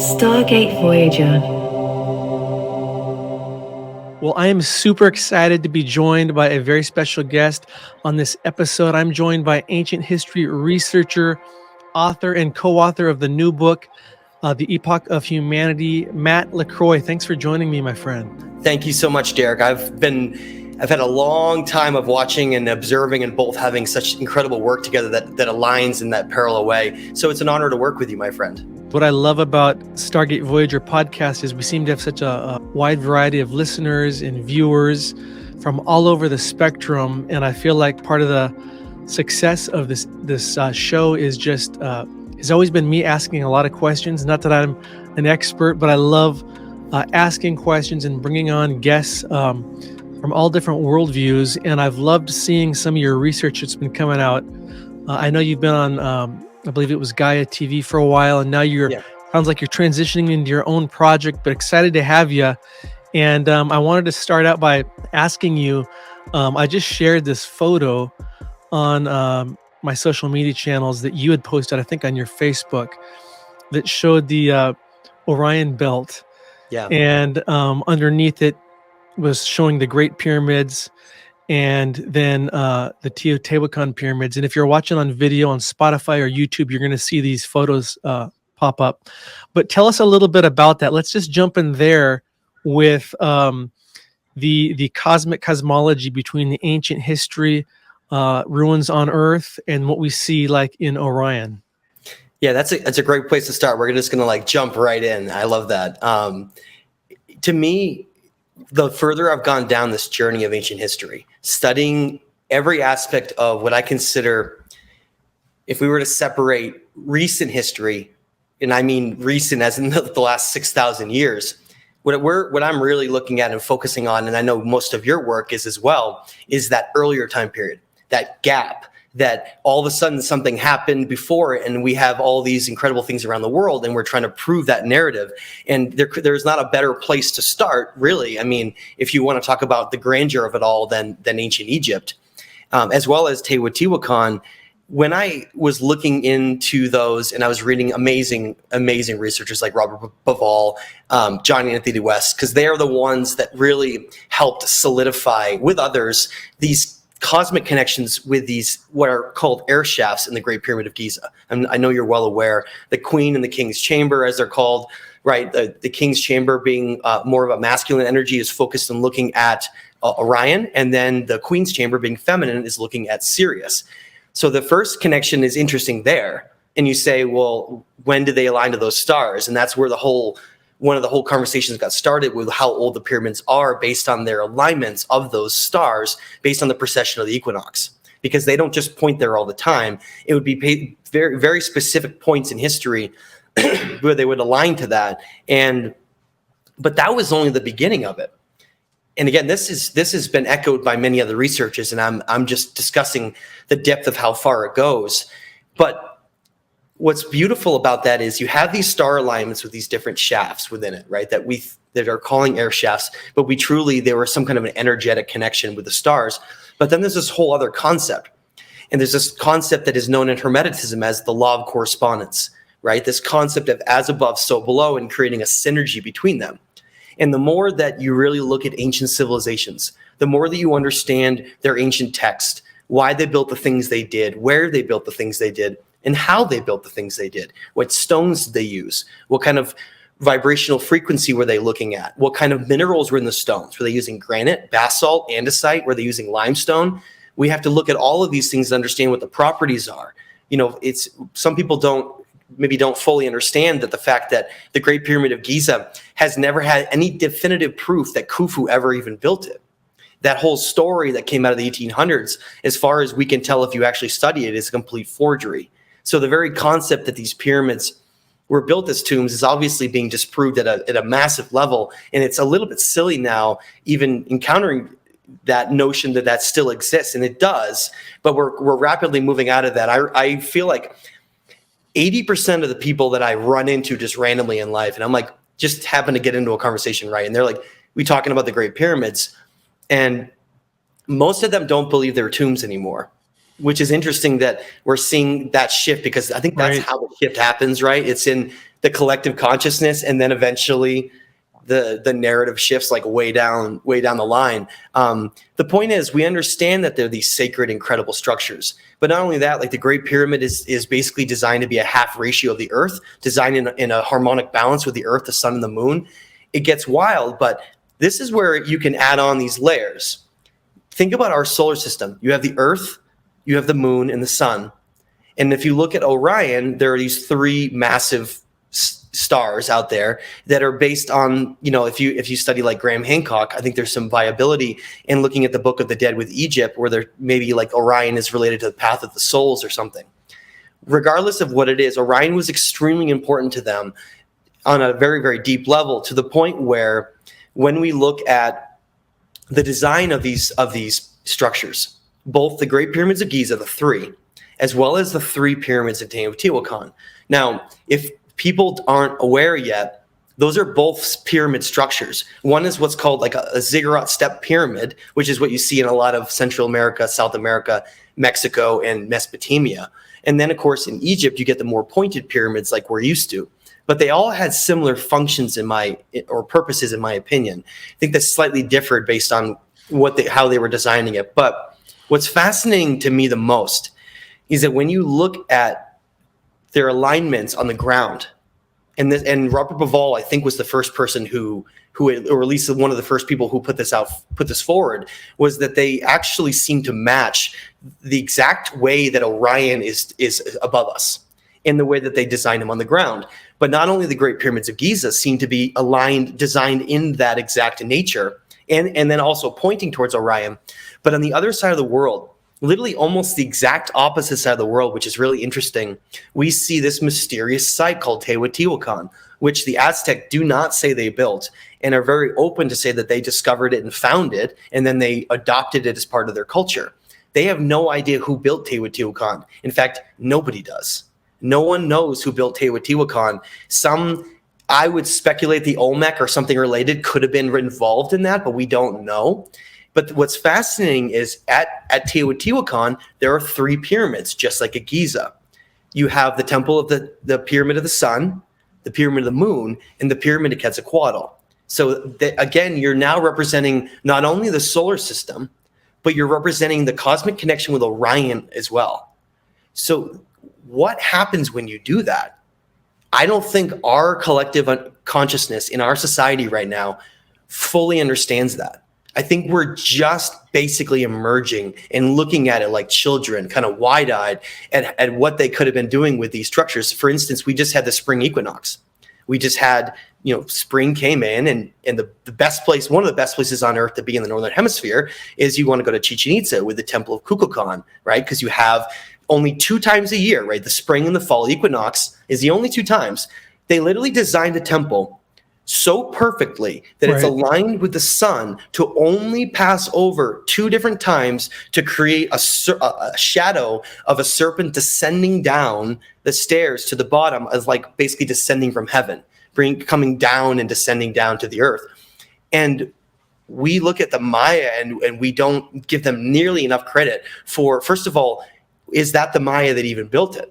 Stargate Voyager. Well, I am super excited to be joined by a very special guest on this episode. I'm joined by ancient history researcher, author, and co-author of the new book, The Epoch of Humanity, Matt LaCroix. Thanks for joining me, my friend. Thank you so much, Derek. I've had a long time of watching and observing and both having such incredible work together that aligns in that parallel way. So it's an honor to work with you, my friend. What I love about Stargate Voyager podcast is we seem to have such a wide variety of listeners and viewers from all over the spectrum. And I feel like part of the success of this show is just has always been me asking a lot of questions. Not that I'm an expert, but I love asking questions and bringing on guests from all different worldviews. And I've loved seeing some of your research that's been coming out. I know you've been on I believe it was Gaia TV for a while, and now sounds like you're transitioning into your own project, but excited to have you. And I wanted to start out by asking you, I just shared this photo on my social media channels that you had posted, I think on your Facebook, that showed the Orion Belt. Yeah. And underneath it was showing the Great Pyramids, and then the Teotihuacan pyramids. And if you're watching on video on Spotify or YouTube, you're going to see these photos pop up. But tell us a little bit about that. Let's just jump in there with the cosmic cosmology between the ancient history, ruins on Earth, and what we see like in Orion. Yeah, that's a great place to start. We're just going to like jump right in. I love that. To me, the further I've gone down this journey of ancient history, studying every aspect of what I consider, if we were to separate recent history, and I mean recent as in the last 6,000 years, what I'm really looking at and focusing on, and I know most of your work is as well, is that earlier time period, that gap, that all of a sudden something happened before it, and we have all these incredible things around the world, and we're trying to prove that narrative. And there's not a better place to start, really. I mean, if you want to talk about the grandeur of it all, than ancient Egypt, as well as Teotihuacan. When I was looking into those, and I was reading amazing researchers like Robert Bauval, John Anthony West, because they are the ones that really helped solidify with others these cosmic connections with these what are called air shafts in the Great Pyramid of Giza. And I know you're well aware, the Queen and the King's Chamber, as they're called, right? The King's Chamber being more of a masculine energy is focused on looking at Orion, and then the Queen's Chamber being feminine is looking at Sirius. So the first connection is interesting there. And you say, well, when did they align to those stars? And that's where one of the whole conversations got started with how old the pyramids are based on their alignments of those stars, based on the precession of the equinox, because they don't just point there all the time. It would be very, very specific points in history where they would align to that. But that was only the beginning of it. And again, this has been echoed by many other researchers, and I'm just discussing the depth of how far it goes. But what's beautiful about that is you have these star alignments with these different shafts within it, right? That are calling air shafts, but there were some kind of an energetic connection with the stars. But then there's this whole other concept. And there's this concept that is known in Hermeticism as the law of correspondence, right? This concept of as above, so below, and creating a synergy between them. And the more that you really look at ancient civilizations, the more that you understand their ancient text, why they built the things they did, where they built the things they did, and how they built the things they did, what stones did they use, what kind of vibrational frequency were they looking at, what kind of minerals were in the stones, were they using granite, basalt, andesite, were they using limestone? We have to look at all of these things to understand what the properties are. You know, it's some people don't fully understand that the fact that the Great Pyramid of Giza has never had any definitive proof that Khufu ever even built it. That whole story that came out of the 1800s, as far as we can tell if you actually study it, is a complete forgery. So the very concept that these pyramids were built as tombs is obviously being disproved at a massive level. And it's a little bit silly now, even encountering that notion that still exists. And it does, but we're rapidly moving out of that. I feel like 80% of the people that I run into just randomly in life, and I'm like, just happen to get into a conversation, right? And they're like, we talking about the Great Pyramids. And most of them don't believe they're tombs anymore. which is interesting that we're seeing that shift, because I think that's how the shift happens, right? It's in the collective consciousness, and then eventually the narrative shifts like way down the line. The point is, we understand that they're these sacred, incredible structures. But not only that, like the Great Pyramid is basically designed to be a half ratio of the Earth, designed in a harmonic balance with the Earth, the sun, and the moon. It gets wild, but this is where you can add on these layers. Think about our solar system. You have the Earth, you have the moon, and the sun. And if you look at Orion, there are these three massive stars out there that are based on, if you study like Graham Hancock, I think there's some viability in looking at the Book of the Dead with Egypt, where there maybe like Orion is related to the path of the souls or something. Regardless of what it is, Orion was extremely important to them on a very, very deep level, to the point where when we look at the design of these structures, both the Great Pyramids of Giza, the three, as well as the three pyramids of Teotihuacan. Now, if people aren't aware yet, those are both pyramid structures. One is what's called like a ziggurat step pyramid, which is what you see in a lot of Central America, South America, Mexico, and Mesopotamia. And then, of course, in Egypt, you get the more pointed pyramids like we're used to. But they all had similar functions or purposes, in my opinion. I think that's slightly differed based on how they were designing it. But what's fascinating to me the most is that when you look at their alignments on the ground, and Robert Bauval, I think, was the first person who, or at least one of the first people who put this forward, was that they actually seem to match the exact way that Orion is above us in the way that they designed him on the ground. But not only the Great Pyramids of Giza seem to be designed in that exact nature, and then also pointing towards Orion, but on the other side of the world, literally almost the exact opposite side of the world, which is really interesting, we see this mysterious site called Teotihuacan, which the Aztec do not say they built, and are very open to say that they discovered it and found it, and then they adopted it as part of their culture. They have no idea who built Teotihuacan. In fact, nobody does. No one knows who built Teotihuacan. I would speculate the Olmec or something related could have been involved in that, but we don't know. But what's fascinating is at Teotihuacan, there are three pyramids, just like at Giza. You have the temple of the Pyramid of the Sun, the Pyramid of the Moon, and the Pyramid of Quetzalcoatl. So again, you're now representing not only the solar system, but you're representing the cosmic connection with Orion as well. So what happens when you do that? I don't think our collective consciousness in our society right now fully understands that. I think we're just basically emerging and looking at it like children, kind of wide-eyed at what they could have been doing with these structures. For instance, we just had the spring equinox. We just had, spring came in, and the best place, one of the best places on Earth to be in the Northern Hemisphere is you want to go to Chichen Itza with the Temple of Kukulkan, right? Because you have only 2 times a year, right? The spring and the fall equinox is the only 2 times. They literally designed a temple so perfectly that it's aligned with the sun to only pass over 2 different times to create a shadow of a serpent descending down the stairs to the bottom, as like basically descending from heaven, coming down and descending down to the earth. And we look at the Maya and we don't give them nearly enough credit for, first of all, is that the Maya that even built it?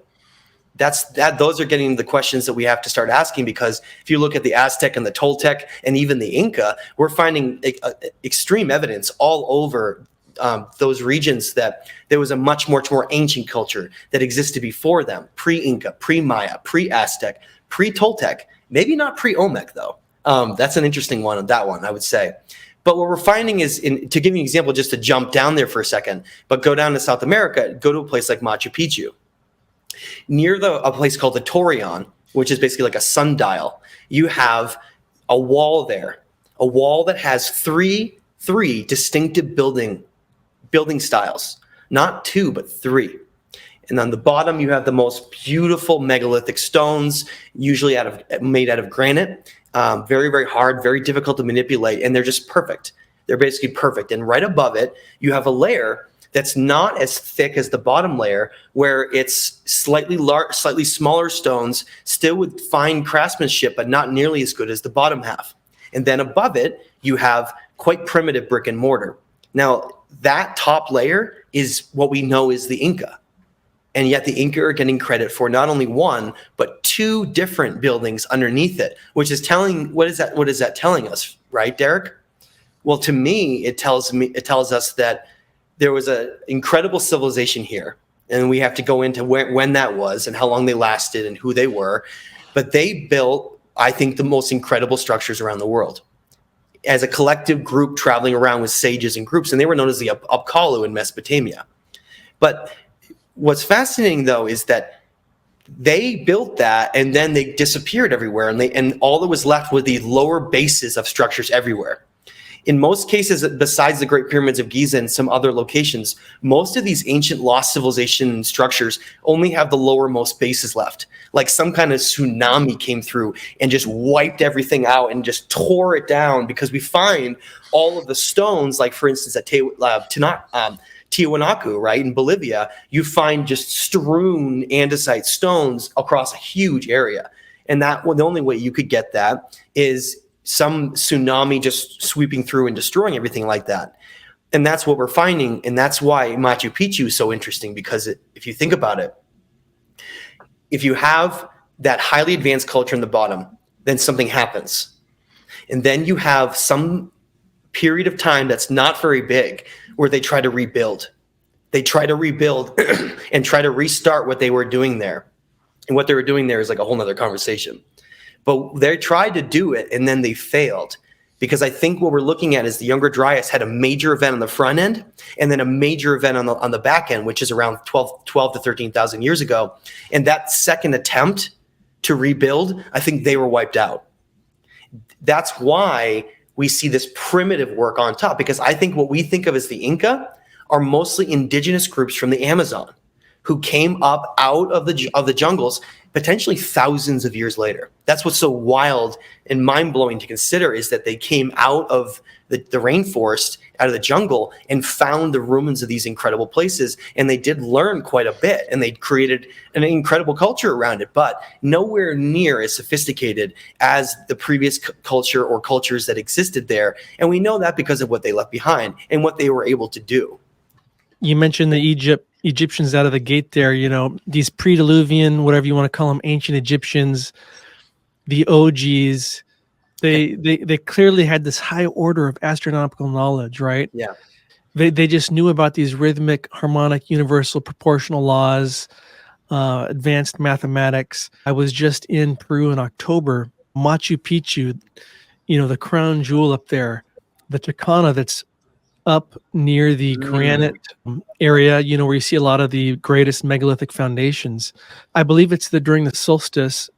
Those are getting the questions that we have to start asking, because if you look at the Aztec and the Toltec and even the Inca, we're finding extreme evidence all over those regions that there was a much more ancient culture that existed before them, pre-Inca, pre-Maya, pre-Aztec, pre-Toltec, maybe not pre-Olmec though. That's an interesting one on that one, I would say. But what we're finding is, to give you an example, just to jump down there for a second, but go down to South America, go to a place like Machu Picchu. Near a place called the Torreon, which is basically like a sundial, you have a wall there, a wall that has three distinctive building styles, not 2, but 3. And on the bottom, you have the most beautiful megalithic stones, usually made out of granite, very, very hard, very difficult to manipulate, and they're just perfect. They're basically perfect. And right above it, you have a layer that's not as thick as the bottom layer, where it's slightly smaller stones, still with fine craftsmanship, but not nearly as good as the bottom half. And then above it, you have quite primitive brick and mortar. Now, that top layer is what we know is the Inca. And yet the Inca are getting credit for not only one, but two different buildings underneath it, which is what is that telling us, right, Derek? Well, to me, it tells us that there was an incredible civilization here. And we have to go into when that was and how long they lasted and who they were. But they built, I think, the most incredible structures around the world as a collective group traveling around with sages and groups. And they were known as the Apkallu in Mesopotamia. But what's fascinating, though, is that they built that and then they disappeared everywhere. And all that was left were the lower bases of structures everywhere. In most cases, besides the Great Pyramids of Giza and some other locations, most of these ancient lost civilization structures only have the lowermost bases left. Like some kind of tsunami came through and just wiped everything out and just tore it down, because we find all of the stones, like for instance at Tiwanaku, right, in Bolivia, you find just strewn andesite stones across a huge area. And the only way you could get that is some tsunami just sweeping through and destroying everything like that. And that's what we're finding. And that's why Machu Picchu is so interesting, because if you think about it, if you have that highly advanced culture in the bottom, then something happens. And then you have some period of time that's not very big where they try to rebuild. They try to rebuild and try to restart what they were doing there. And what they were doing there is like a whole nother conversation. But they tried to do it and then they failed, because I think what we're looking at is the Younger Dryas had a major event on the front end and then a major event on the back end, which is around 12 to 13,000 years ago. And that second attempt to rebuild, I think they were wiped out. That's why we see this primitive work on top, because I think what we think of as the Inca are mostly indigenous groups from the Amazon who came up out of the jungles potentially thousands of years later. That's what's so wild and mind-blowing to consider, is that they came out of the rainforest, out of the jungle, and found the ruins of these incredible places. And they did learn quite a bit, and they created an incredible culture around it, but nowhere near as sophisticated as the previous culture or cultures that existed there. And we know that because of what they left behind and what they were able to do. You mentioned the Egyptians out of the gate there, these pre-Diluvian, whatever you want to call them, ancient Egyptians, the OGs, they clearly had this high order of astronomical knowledge, right? Yeah. They just knew about these rhythmic, harmonic, universal proportional laws, advanced mathematics. I was just in Peru in October. Machu Picchu, the crown jewel up there, the Chicana that's up near the granite area, where you see a lot of the greatest megalithic foundations. I believe it's during the solstice,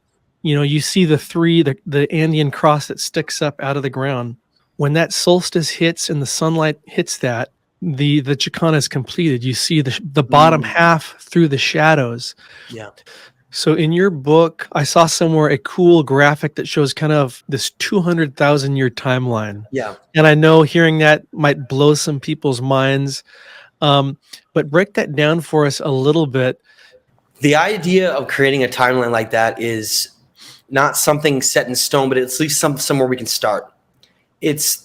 you see the Andean cross that sticks up out of the ground. When that solstice hits and the sunlight hits that, the Chicana is completed. You see the bottom half through the shadows. Yeah. So in your book, I saw somewhere a cool graphic that shows kind of this 200,000 year timeline. Yeah. And I know hearing that might blow some people's minds, but break that down for us a little bit. The idea of creating a timeline like that is not something set in stone, but at least somewhere we can start. It's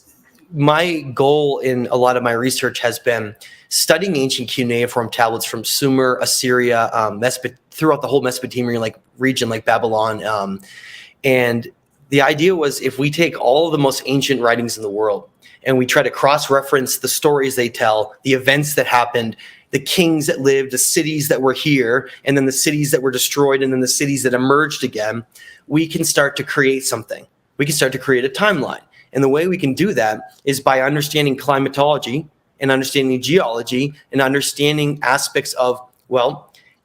my goal in a lot of my research has been studying ancient cuneiform tablets from Sumer, Assyria, throughout the whole Mesopotamian region, like Babylon. And the idea was, if we take all of the most ancient writings in the world and we try to cross-reference the stories they tell, the events that happened, the kings that lived, the cities that were here, and then the cities that were destroyed, and then the cities that emerged again, we can start to create something. We can start to create a timeline. And the way we can do that is by understanding climatology and understanding geology and understanding aspects of,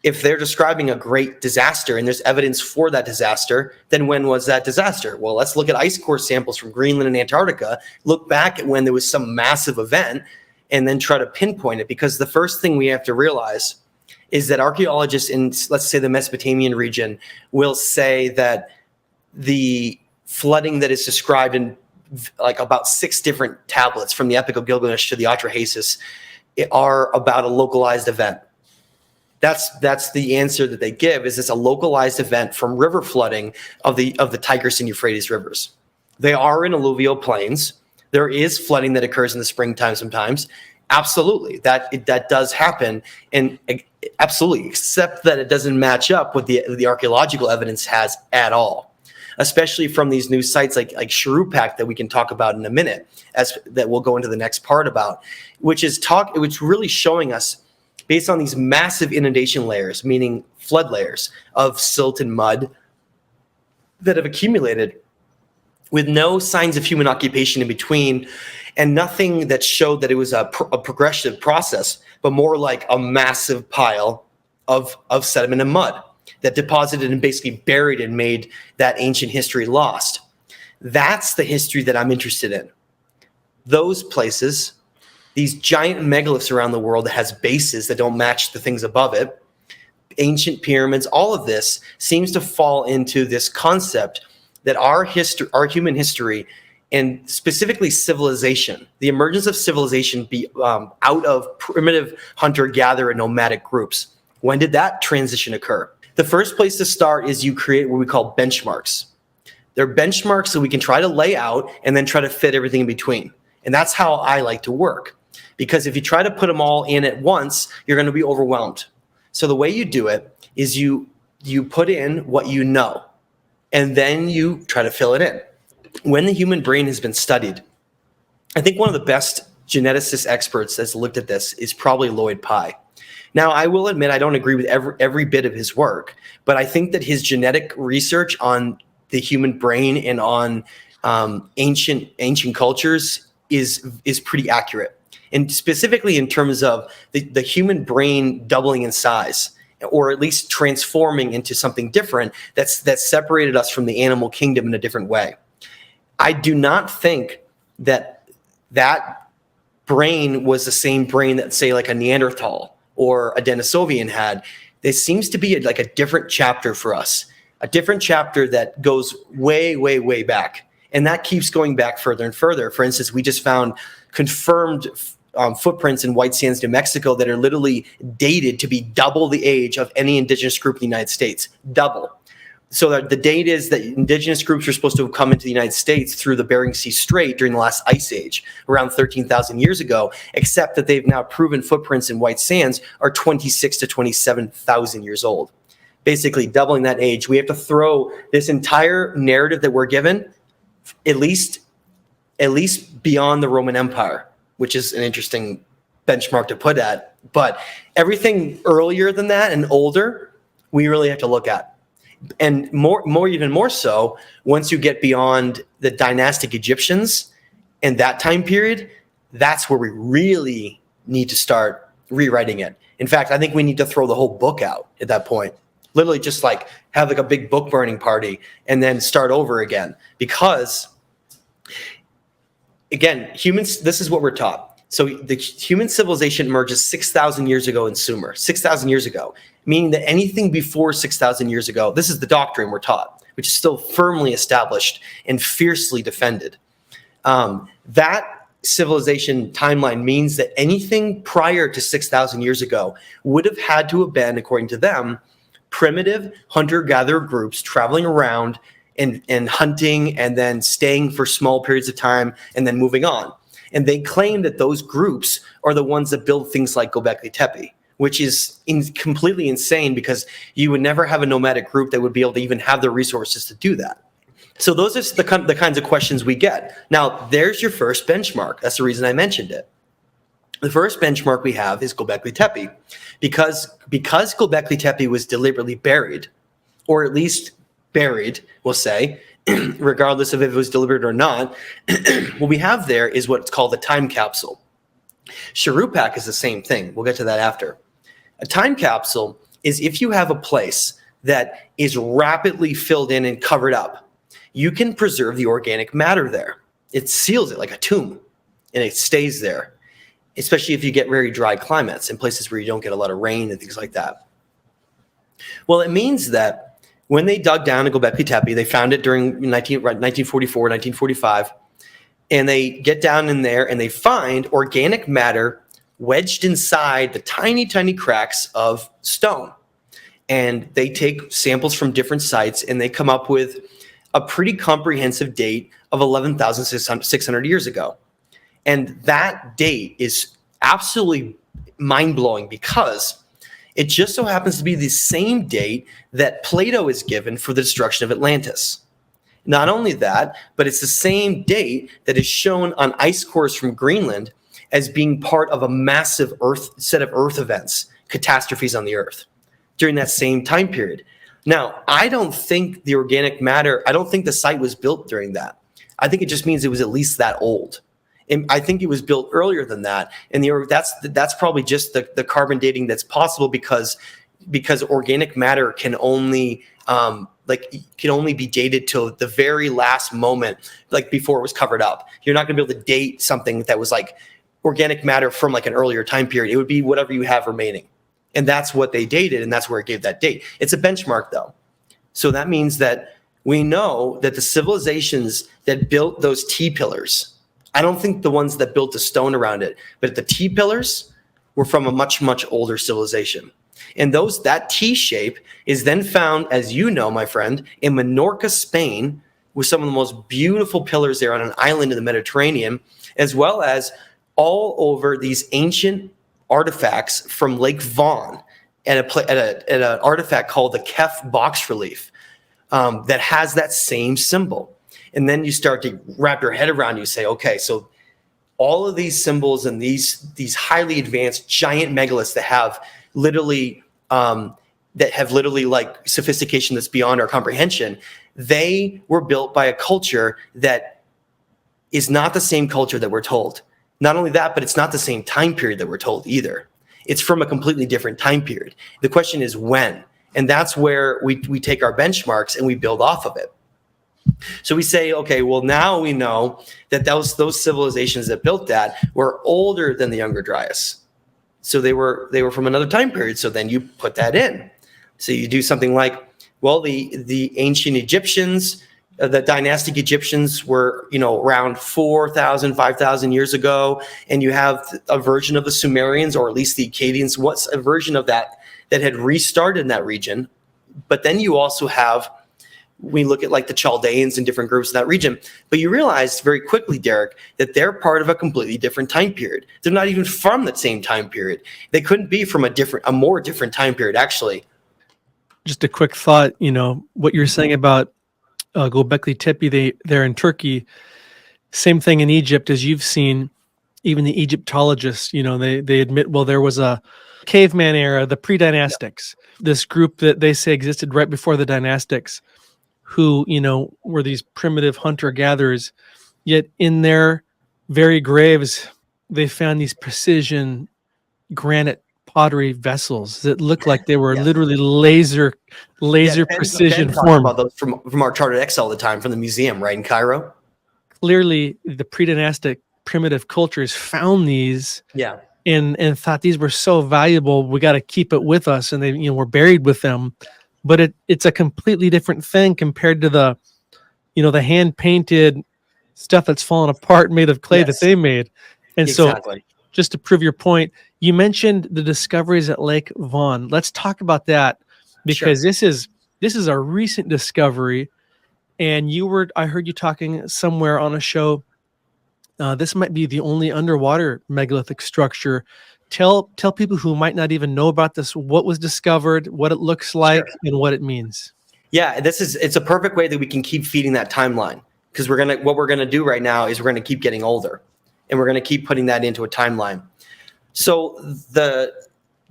if they're describing a great disaster and there's evidence for that disaster, then when was that disaster? Well, let's look at ice core samples from Greenland and Antarctica, look back at when there was some massive event, and then try to pinpoint it. Because the first thing we have to realize is that archaeologists in, let's say, the Mesopotamian region will say that the flooding that is described in about 6 different tablets, from the Epic of Gilgamesh to the Atrahasis, are about a localized event. That's the answer that they give, is it's a localized event from river flooding of the Tigris and Euphrates rivers. They are in alluvial plains. There is flooding that occurs in the springtime sometimes, Absolutely, that does happen, and absolutely, except that it doesn't match up with the archaeological evidence has at all, especially from these new sites like Sharupak that we can talk about in a minute, as that we'll go into the next part about, which really showing us, based on these massive inundation layers, meaning flood layers of silt and mud that have accumulated with no signs of human occupation in between, and nothing that showed that it was a progressive process, but more like a massive pile of sediment and mud that deposited and basically buried and made that ancient history lost. That's the history that I'm interested in. Those places, these giant megaliths around the world that has bases that don't match the things above it, ancient pyramids, all of this seems to fall into this concept that our human history, and specifically civilization, the emergence of civilization out of primitive hunter-gatherer and nomadic groups. When did that transition occur? The first place to start is you create what we call benchmarks. They're benchmarks that we can try to lay out and then try to fit everything in between. And that's how I like to work. Because if you try to put them all in at once, you're going to be overwhelmed. So the way you do it is you put in what you know, and then you try to fill it in. When the human brain has been studied, I think one of the best geneticist experts that's looked at this is probably Lloyd Pye. Now, I will admit I don't agree with every bit of his work, but I think that his genetic research on the human brain and on ancient cultures is pretty accurate. And specifically in terms of the human brain doubling in size, or at least transforming into something different that's separated us from the animal kingdom in a different way. I do not think that brain was the same brain that, say, like a Neanderthal or a Denisovian had. There seems to be a different chapter for us, a different chapter that goes way, way, way back. And that keeps going back further and further. For instance, we just found confirmed footprints in White Sands, New Mexico, that are literally dated to be double the age of any indigenous group in the United States. Double. So that the date is that indigenous groups were supposed to have come into the United States through the Bering Sea Strait during the last ice age, around 13,000 years ago, except that they've now proven footprints in White Sands are 26 to 27,000 years old. Basically doubling that age. We have to throw this entire narrative that we're given at least beyond the Roman Empire, which is an interesting benchmark to put at. But everything earlier than that and older, we really have to look at. And even more so, once you get beyond the dynastic Egyptians and that time period, that's where we really need to start rewriting it. In fact, I think we need to throw the whole book out at that point. Literally just have a big book burning party and then start over again. Because again, humans, this is what we're taught. So the human civilization emerges 6,000 years ago in Sumer, 6,000 years ago, meaning that anything before 6,000 years ago, this is the doctrine we're taught, which is still firmly established and fiercely defended. That civilization timeline means that anything prior to 6,000 years ago would have had to have been, according to them, primitive hunter-gatherer groups traveling around and hunting and then staying for small periods of time and then moving on. And they claim that those groups are the ones that build things like Göbekli Tepe, which is completely insane because you would never have a nomadic group that would be able to even have the resources to do that. So those are the kinds of questions we get. Now, there's your first benchmark. That's the reason I mentioned it. The first benchmark we have is Göbekli Tepe. Because Göbekli Tepe was deliberately buried, or at least buried, we'll say, regardless of if it was deliberate or not, what we have there is what's called a time capsule. Sharupak is the same thing. We'll get to that after. A time capsule is if you have a place that is rapidly filled in and covered up, you can preserve the organic matter there. It seals it like a tomb, and it stays there, especially if you get very dry climates in places where you don't get a lot of rain and things like that. Well, it means that when they dug down to Göbekli Tepe, they found it during 1944, 1945, and they get down in there and they find organic matter wedged inside the tiny, tiny cracks of stone. And they take samples from different sites and they come up with a pretty comprehensive date of 11,600 years ago. And that date is absolutely mind-blowing, because it just so happens to be the same date that Plato is given for the destruction of Atlantis. Not only that, but it's the same date that is shown on ice cores from Greenland as being part of a massive set of Earth events, catastrophes on the Earth during that same time period. Now, I don't think the site was built during that. I think it just means it was at least that old. And I think it was built earlier than that. And that's probably just the carbon dating that's possible, because organic matter can only be dated till the very last moment, like before it was covered up. You're not going to be able to date something that was like organic matter from like an earlier time period. It would be whatever you have remaining. And that's what they dated, and that's where it gave that date. It's a benchmark, though. So that means that we know that the civilizations that built those T-pillars, I don't think the ones that built the stone around it, but the T-pillars were from a much, much older civilization. And that T shape is then found, as you know, my friend, in Menorca, Spain, with some of the most beautiful pillars there on an island in the Mediterranean, as well as all over these ancient artifacts from Lake Vaughan at an artifact called the Kef box relief that has that same symbol. And then you start to wrap your head around, you say, okay, so all of these symbols and these highly advanced giant megaliths that have literally like sophistication that's beyond our comprehension, they were built by a culture that is not the same culture that we're told. Not only that, but it's not the same time period that we're told either. It's from a completely different time period. The question is when, and that's where we take our benchmarks and we build off of it. So we say, okay, well, now we know that those civilizations that built that were older than the Younger Dryas. So they were from another time period. So then you put that in. So you do something like, well, the ancient Egyptians, the dynastic Egyptians were, around 4,000, 5,000 years ago. And you have a version of the Sumerians, or at least the Akkadians. What's a version of that had restarted in that region? But then you also have, we look at like the Chaldeans and different groups in that region, but you realize very quickly, Derek, that they're part of a completely different time period. They're not even from that same time period. They couldn't be from a more different time period, actually. Just a quick thought, what you're saying about Göbekli Tepe, they're in Turkey. Same thing in Egypt, as you've seen. Even the Egyptologists, they admit, well, there was a caveman era, the pre-dynastics, this group that they say existed right before the dynastics, who, were these primitive hunter-gatherers, yet in their very graves, they found these precision granite pottery vessels that looked like they were literally laser precision formed. About those from our Chartered X all the time, from the museum, right, in Cairo. Clearly, the pre-dynastic primitive cultures found these and thought these were so valuable, we got to keep it with us, and they were buried with them. But it's a completely different thing compared to the hand painted stuff that's fallen apart made of clay that they made. And exactly. So just to prove your point, you mentioned the discoveries at Lake Vaughan. Let's talk about that, because this is a recent discovery. And I heard you talking somewhere on a show. This might be the only underwater megalithic structure. Tell people who might not even know about this what was discovered, what it looks like, and what it means. Yeah, it's a perfect way that we can keep feeding that timeline, because what we're gonna do right now is we're gonna keep getting older, and we're gonna keep putting that into a timeline. So the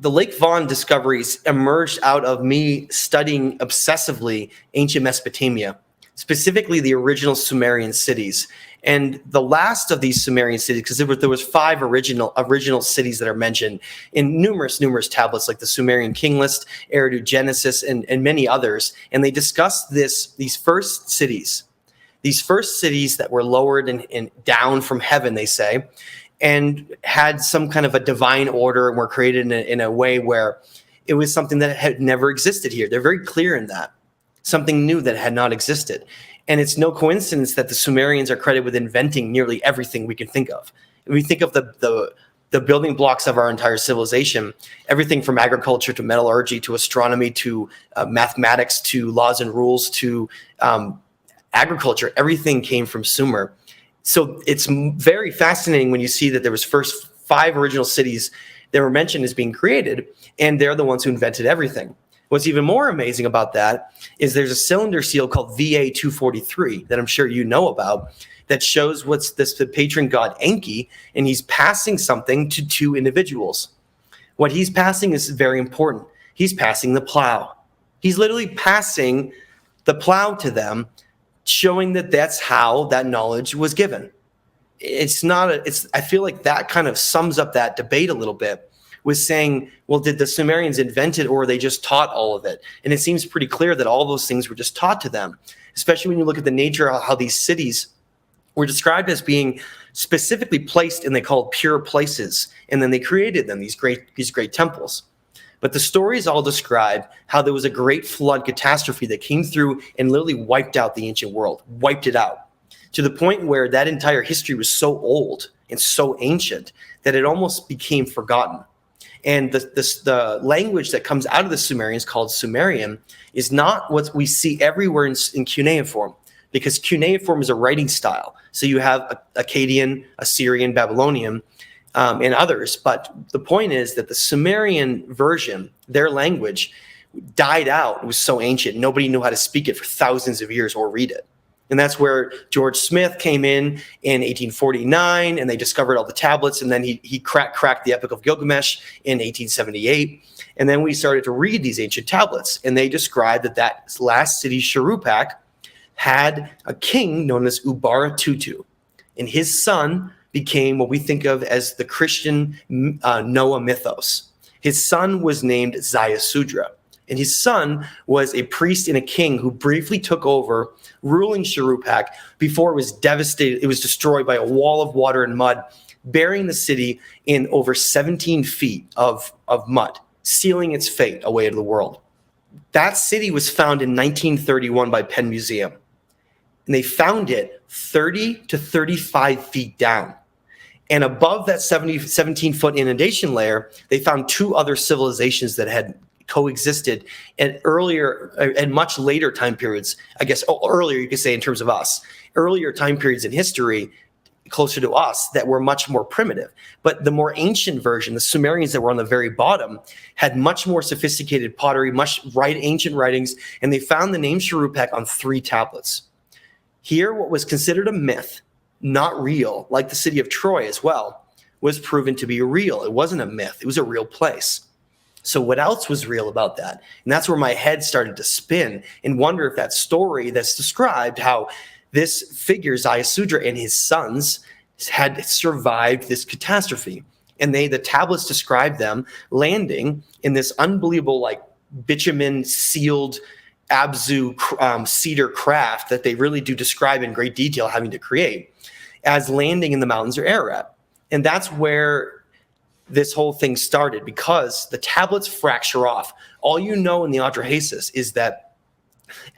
Lake Vaughan discoveries emerged out of me studying obsessively ancient Mesopotamia, specifically the original Sumerian cities. And the last of these Sumerian cities, because there was 5 original cities that are mentioned in numerous tablets, like the Sumerian King List, Eridu Genesis, and many others. And they discussed these first cities that were lowered and down from heaven, they say, and had some kind of a divine order and were created in a way where it was something that had never existed here. They're very clear in that. Something new that had not existed. And it's no coincidence that the Sumerians are credited with inventing nearly everything we can think of. When we think of the building blocks of our entire civilization, everything from agriculture to metallurgy to astronomy to mathematics to laws and rules to agriculture, everything came from Sumer. So it's very fascinating when you see that there was first 5 original cities that were mentioned as being created, and they're the ones who invented everything. What's even more amazing about that is there's a cylinder seal called VA-243 that I'm sure you know about that shows what's the patron god Enki, and he's passing something to 2 individuals. What he's passing is very important. He's passing the plow. He's literally passing the plow to them, showing that that's how that knowledge was given. I feel like that kind of sums up that debate a little bit, was saying, well, did the Sumerians invent it, or were they just taught all of it? And it seems pretty clear that all those things were just taught to them, especially when you look at the nature of how these cities were described as being specifically placed in, they called pure places. And then they created them, these great temples. But the stories all describe how there was a great flood catastrophe that came through and literally wiped out the ancient world, wiped it out, to the point where that entire history was so old and so ancient that it almost became forgotten. And the language that comes out of the Sumerians, called Sumerian, is not what we see everywhere in cuneiform, because cuneiform is a writing style. So you have Akkadian, Assyrian, Babylonian, and others. But the point is that the Sumerian version, their language, died out. It was so ancient. Nobody knew how to speak it for thousands of years or read it. And that's where George Smith came in 1849, and they discovered all the tablets, and then he cracked the Epic of Gilgamesh in 1878. And then we started to read these ancient tablets, and they described that last city, Shuruppak, had a king known as Ubaratutu, and his son became what we think of as the Christian Noah mythos. His son was named Ziusudra, and his son was a priest and a king who briefly took over ruling Shuruppak before it was devastated. It was destroyed by a wall of water and mud, burying the city in over 17 feet of mud, sealing its fate away to the world. That city was found in 1931 by Penn Museum, and they found it 30 to 35 feet down. And above that 17-foot inundation layer, they found 2 other civilizations that had coexisted at earlier and much later time periods. I guess earlier, you could say, in terms of us, earlier time periods in history closer to us that were much more primitive. But the more ancient version, the Sumerians that were on the very bottom, had much more sophisticated pottery, ancient writings, and they found the name Shuruppak on 3 tablets. Here, what was considered a myth, not real, like the city of Troy as well, was proven to be real. It wasn't a myth. It was a real place. So what else was real about that? And that's where my head started to spin and wonder if that story that's described, how this figure, Ziusudra, and his sons had survived this catastrophe. And the tablets describe them landing in this unbelievable, like, bitumen sealed Abzu cedar craft that they really do describe in great detail having to create, as landing in the mountains of Ararat. And that's where this whole thing started, because the tablets fracture off. All you know in the Atrahasis is that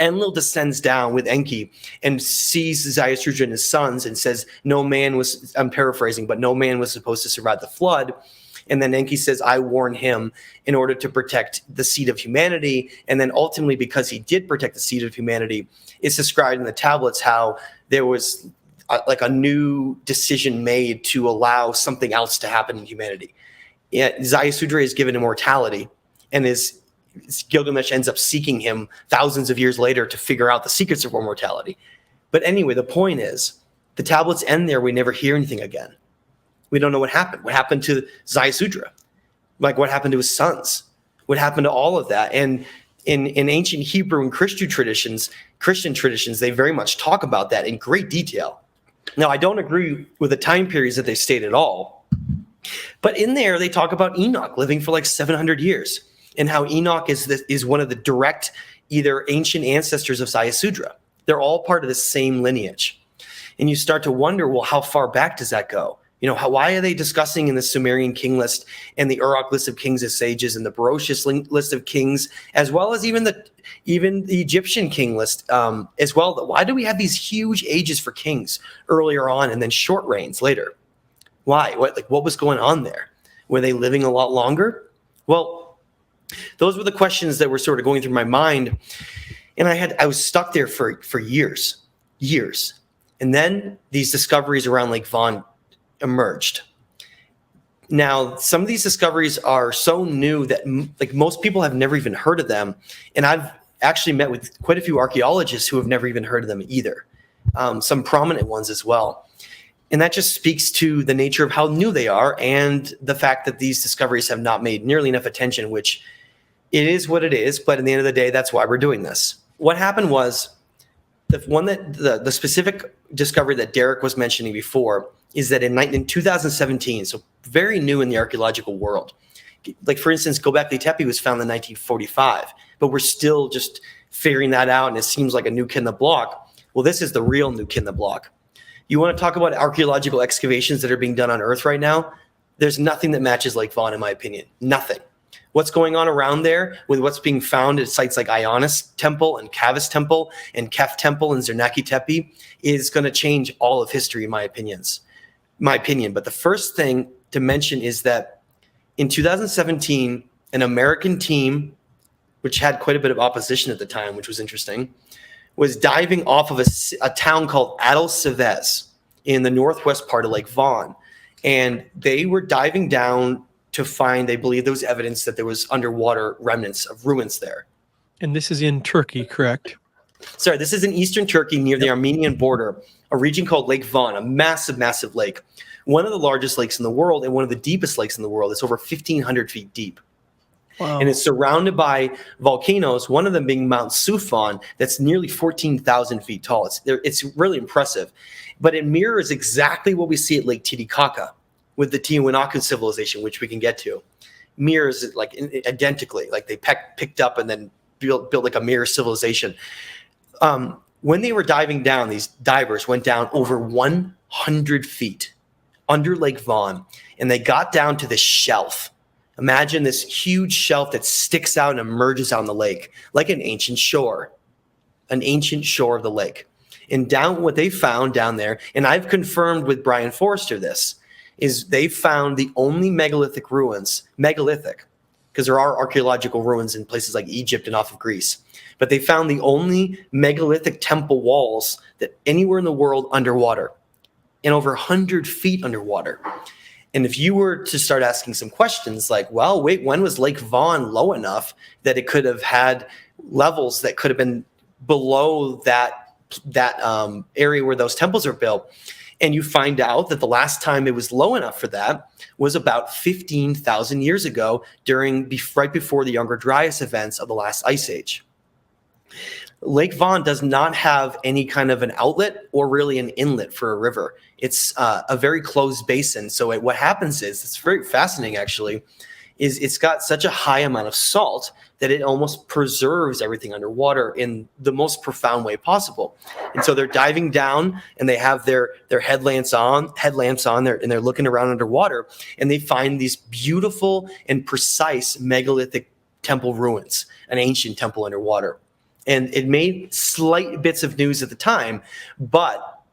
Enlil descends down with Enki and sees Ziusudra and his sons and says, no man was, I'm paraphrasing, but no man was supposed to survive the flood. And then Enki says, I warn him in order to protect the seed of humanity. And then ultimately, because he did protect the seed of humanity, it's described in the tablets how there was like a new decision made to allow something else to happen in humanity. Ziusudra is given immortality, and Gilgamesh ends up seeking him thousands of years later to figure out the secrets of immortality. But anyway, the point is, the tablets end there. We never hear anything again. We don't know what happened. What happened to Ziusudra? Like, what happened to his sons? What happened to all of that? And in ancient Hebrew and Christian traditions, they very much talk about that in great detail. Now, I don't agree with the time periods that they state at all, but in there they talk about Enoch living for like 700 years, and how Enoch is one of the direct either ancient ancestors of Ziusudra. They're all part of the same lineage. And you start to wonder, well, how far back does that go? You know, why are they discussing in the Sumerian king list and the Uruk list of kings as sages and the Beroeshis list of kings, as well as even the Egyptian king list as well? Why do we have these huge ages for kings earlier on and then short reigns later? Why? What was going on there? Were they living a lot longer? Well, those were the questions that were sort of going through my mind, and I was stuck there for years. And then these discoveries around Lake Von emerged. Now, some of these discoveries are so new that like most people have never even heard of them. And I've actually met with quite a few archaeologists who have never even heard of them either. Some prominent ones as well. And that just speaks to the nature of how new they are and the fact that these discoveries have not made nearly enough attention, which it is what it is. But at the end of the day, that's why we're doing this. What happened was the specific discovery that Derek was mentioning before is that in 2017, so very new in the archaeological world. Like, for instance, Göbekli Tepe was found in 1945, but we're still just figuring that out, and it seems like a new kid in the block. Well, this is the real new kid in the block. You want to talk about archaeological excavations that are being done on Earth right now? There's nothing that matches Lake Von, in my opinion. Nothing. What's going on around there with what's being found at sites like Ionis Temple and Kavis Temple and Kef Temple and Zernaki Tepe is going to change all of history, in my opinion. But the first thing to mention is that in 2017, an American team, which had quite a bit of opposition at the time, which was interesting, was diving off of a town called Adel Cevez in the northwest part of Lake Von. And they were diving down to find, they believe there was evidence that there was underwater remnants of ruins there. And this is in Turkey, correct? Sorry, this is in eastern Turkey near the Armenian border, a region called Lake Von, a massive, massive lake. One of the largest lakes in the world and one of the deepest lakes in the world. It's over 1,500 feet deep. Wow. And it's surrounded by volcanoes, one of them being Mount Sufon, that's nearly 14,000 feet tall. It's really impressive. But it mirrors exactly what we see at Lake Titicaca with the Tiwanaku civilization, which we can get to. Mirrors it like identically, like they picked up and then built like a mirror civilization. When they were diving down, these divers went down over 100 feet under Lake Von, and they got down to this shelf. Imagine this huge shelf that sticks out and emerges out in the lake, like an ancient shore of the lake. And down what they found down there, and I've confirmed with Brian Forrester this, is they found the only megalithic, because there are archaeological ruins in places like Egypt and off of Greece, but they found the only megalithic temple walls that anywhere in the world underwater, and over 100 feet underwater. And if you were to start asking some questions like, well, wait, when was Lake Von low enough that it could have had levels that could have been below that area where those temples are built? And you find out that the last time it was low enough for that was about 15,000 years ago right before the Younger Dryas events of the last ice age. Lake Von does not have any kind of an outlet or really an inlet for a river. It's a very closed basin. So what happens is, it's very fascinating actually, is it's got such a high amount of salt that it almost preserves everything underwater in the most profound way possible. And so they're diving down and they have their headlamps on there, and they're looking around underwater, and they find these beautiful and precise megalithic temple ruins, an ancient temple underwater. And it made slight bits of news at the time, but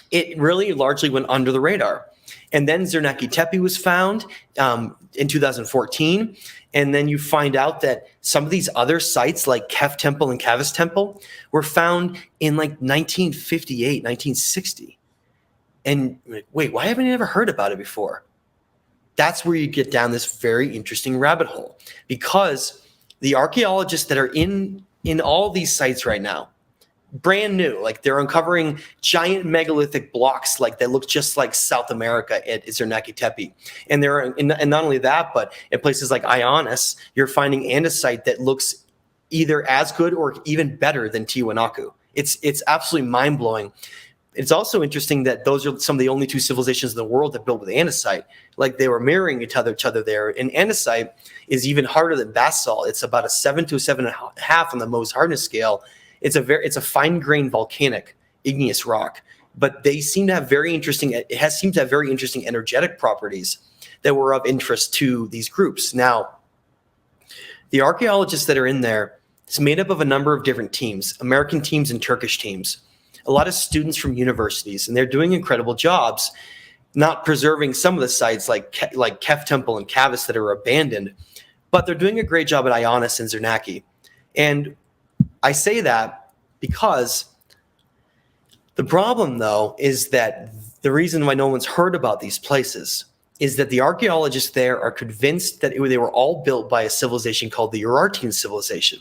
it really largely went under the radar. And then Zernaki Tepe was found in 2014. And then you find out that some of these other sites like Kef Temple and Kavis Temple were found in like 1958, 1960. And wait, why haven't I ever heard about it before? That's where you get down this very interesting rabbit hole, because the archaeologists that are in all these sites right now, brand new, like they're uncovering giant megalithic blocks like that look just like South America at Zernaki Tepe. And and not only that, but in places like Ionis, you're finding andesite that looks either as good or even better than Tiwanaku. It's absolutely mind-blowing. It's also interesting that those are some of the only two civilizations in the world that built with andesite. Like they were mirroring each other there. And andesite is even harder than basalt. It's about a 7 to a 7.5 on the Mohs hardness scale. It's a fine-grained volcanic igneous rock, but they seem to have very interesting energetic properties that were of interest to these groups. Now, the archaeologists that are in there, it's made up of a number of different teams, American teams and Turkish teams, a lot of students from universities, and they're doing incredible jobs, not preserving some of the sites like Kef Temple and Kavis that are abandoned, but they're doing a great job at Ionis and Zernaki. And I say that because the problem, though, is that the reason why no one's heard about these places is that the archaeologists there are convinced that they were all built by a civilization called the Urartian civilization.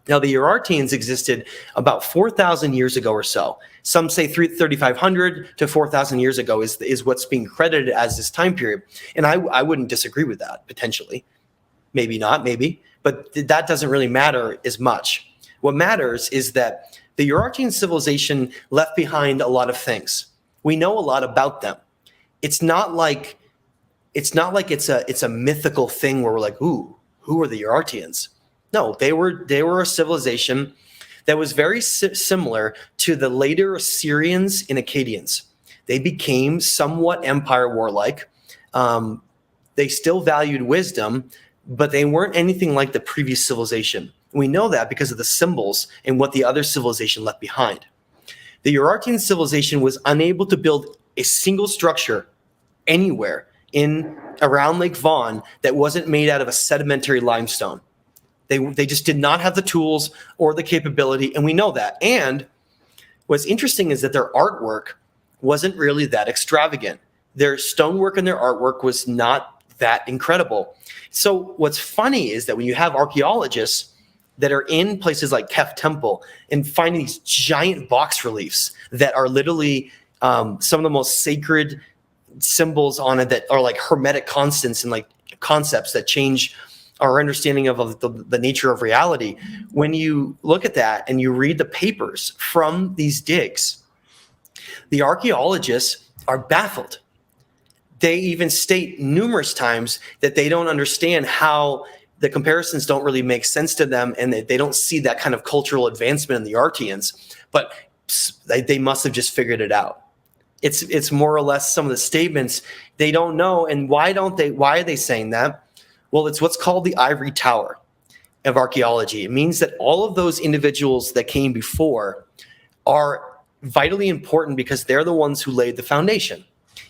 Now, the Urartians existed about 4,000 years ago or so. Some say 3,500 to 4,000 years ago is what's being credited as this time period. And I wouldn't disagree with that, potentially. Maybe not, maybe. But that doesn't really matter as much. What matters is that the Urartian civilization left behind a lot of things. We know a lot about them. It's not like it's a mythical thing where we're like, ooh, who are the Urartians? No, they were a civilization that was very similar to the later Assyrians and Akkadians. They became somewhat empire warlike. They still valued wisdom, but they weren't anything like the previous civilization. We know that because of the symbols and what the other civilization left behind. The Urartian civilization was unable to build a single structure anywhere around Lake Von that wasn't made out of a sedimentary limestone. They just did not have the tools or the capability, and we know that. And what's interesting is that their artwork wasn't really that extravagant. Their stonework and their artwork was not that incredible. So what's funny is that when you have archaeologists that are in places like Kef Temple and finding these giant box reliefs that are literally some of the most sacred symbols on it that are like hermetic constants and like concepts that change our understanding of the nature of reality. When you look at that and you read the papers from these digs, the archaeologists are baffled. They even state numerous times that they don't understand how the comparisons don't really make sense to them, and they don't see that kind of cultural advancement in the Artians, but they must have just figured it out. It's more or less some of the statements they don't know. And why are they saying that? Well, it's what's called the ivory tower of archaeology. It means that all of those individuals that came before are vitally important because they're the ones who laid the foundation.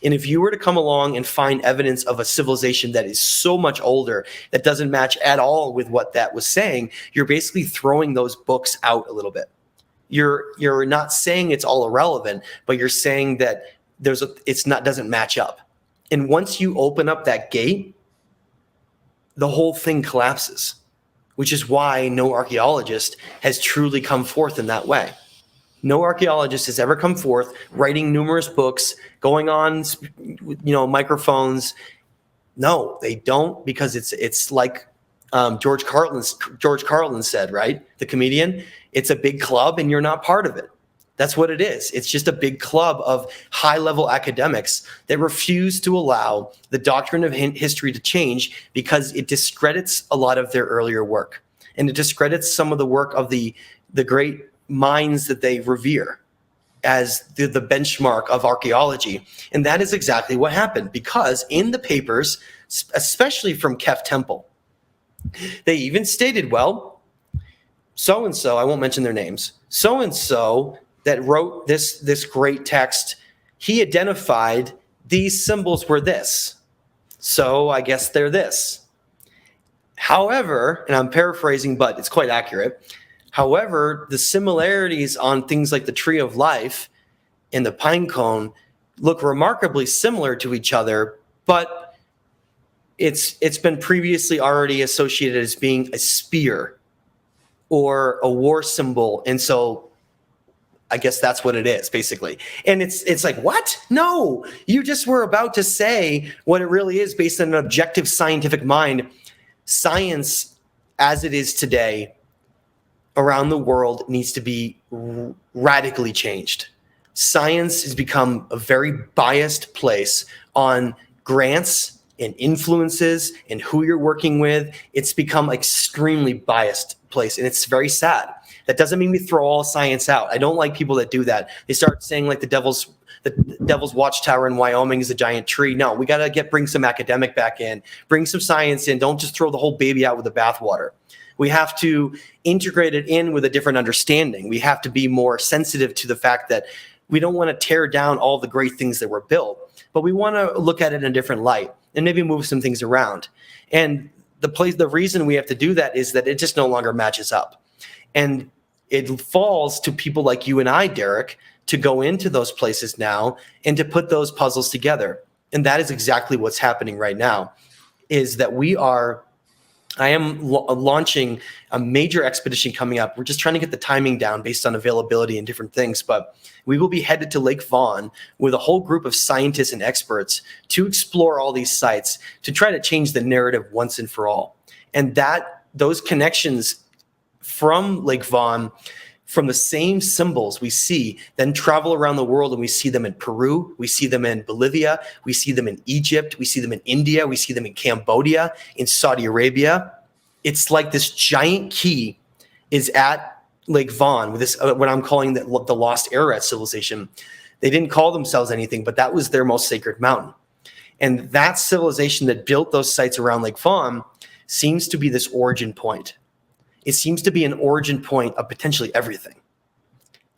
And if you were to come along and find evidence of a civilization that is so much older, that doesn't match at all with what that was saying, you're basically throwing those books out a little bit. You're not saying it's all irrelevant, but you're saying that doesn't match up. And once you open up that gate, the whole thing collapses, which is why no archaeologist has truly come forth in that way. No archaeologist has ever come forth writing numerous books, going on, microphones. No, they don't, because it's like George Carlin said, right? The comedian. It's a big club, and you're not part of it. That's what it is. It's just a big club of high-level academics that refuse to allow the doctrine of history to change because it discredits a lot of their earlier work, and it discredits some of the work of the great minds that they revere as the benchmark of archaeology. And that is exactly what happened, because in the papers, especially from Kef Temple, they even stated, well, so-and-so, I won't mention their names, so-and-so that wrote this great text, he identified these symbols were this. So I guess they're this. However, and I'm paraphrasing, but it's quite accurate. However, the similarities on things like the tree of life and the pine cone look remarkably similar to each other, but it's been previously already associated as being a spear or a war symbol. And so I guess that's what it is, basically. And it's like, what? No, you just were about to say what it really is based on an objective scientific mind. Science, as it is today, around the world, needs to be radically changed. Science has become a very biased place on grants and influences and who you're working with. It's become an extremely biased place, and it's very sad. That doesn't mean we throw all science out. I don't like people that do that. They start saying like the devil's watchtower in Wyoming is a giant tree. No, we got to bring some academic back in, bring some science in. Don't just throw the whole baby out with the bathwater. We have to integrate it in with a different understanding. We have to be more sensitive to the fact that we don't want to tear down all the great things that were built, but we want to look at it in a different light and maybe move some things around. And the reason we have to do that is that it just no longer matches up. And it falls to people like you and I, Derek, to go into those places now and to put those puzzles together. And that is exactly what's happening right now, is that I am launching a major expedition coming up. We're just trying to get the timing down based on availability and different things. But we will be headed to Lake Vaughan with a whole group of scientists and experts to explore all these sites to try to change the narrative once and for all. And those connections from Lake Vaughan, from the same symbols we see, then travel around the world, and we see them in Peru, we see them in Bolivia, we see them in Egypt, we see them in India, we see them in Cambodia, in Saudi Arabia. It's like this giant key is at Lake Vaughan with this, what I'm calling the lost Ararat civilization. They didn't call themselves anything, but that was their most sacred mountain. And that civilization that built those sites around Lake Vaughan seems to be this origin point. It seems to be an origin point of potentially everything.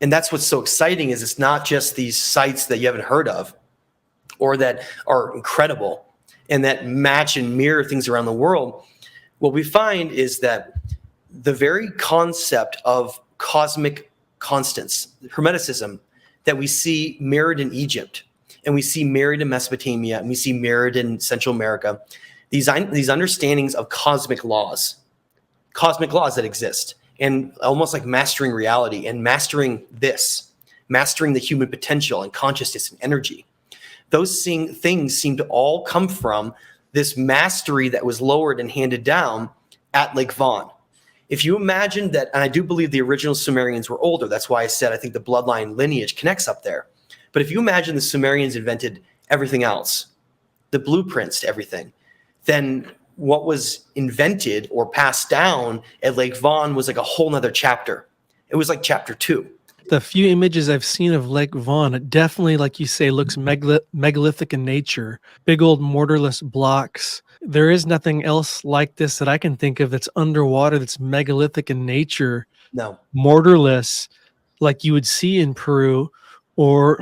And that's what's so exciting, is it's not just these sites that you haven't heard of or that are incredible and that match and mirror things around the world. What we find is that the very concept of cosmic constants, Hermeticism, that we see mirrored in Egypt, and we see mirrored in Mesopotamia, and we see mirrored in Central America, these understandings of cosmic laws that exist, and almost like mastering reality and mastering the human potential and consciousness and energy. Those things seem to all come from this mastery that was lowered and handed down at Lake Vaughan. If you imagine that, and I do believe the original Sumerians were older, that's why I said I think the bloodline lineage connects up there. But if you imagine the Sumerians invented everything else, the blueprints to everything, then what was invented or passed down at Lake Vaughan was like a whole nother chapter. It was like chapter 2. The few images I've seen of Lake Vaughan, it definitely, like you say, looks megalithic in nature. Big old mortarless blocks. There is nothing else like this that I can think of that's underwater, that's megalithic in nature. No. Mortarless, like you would see in Peru or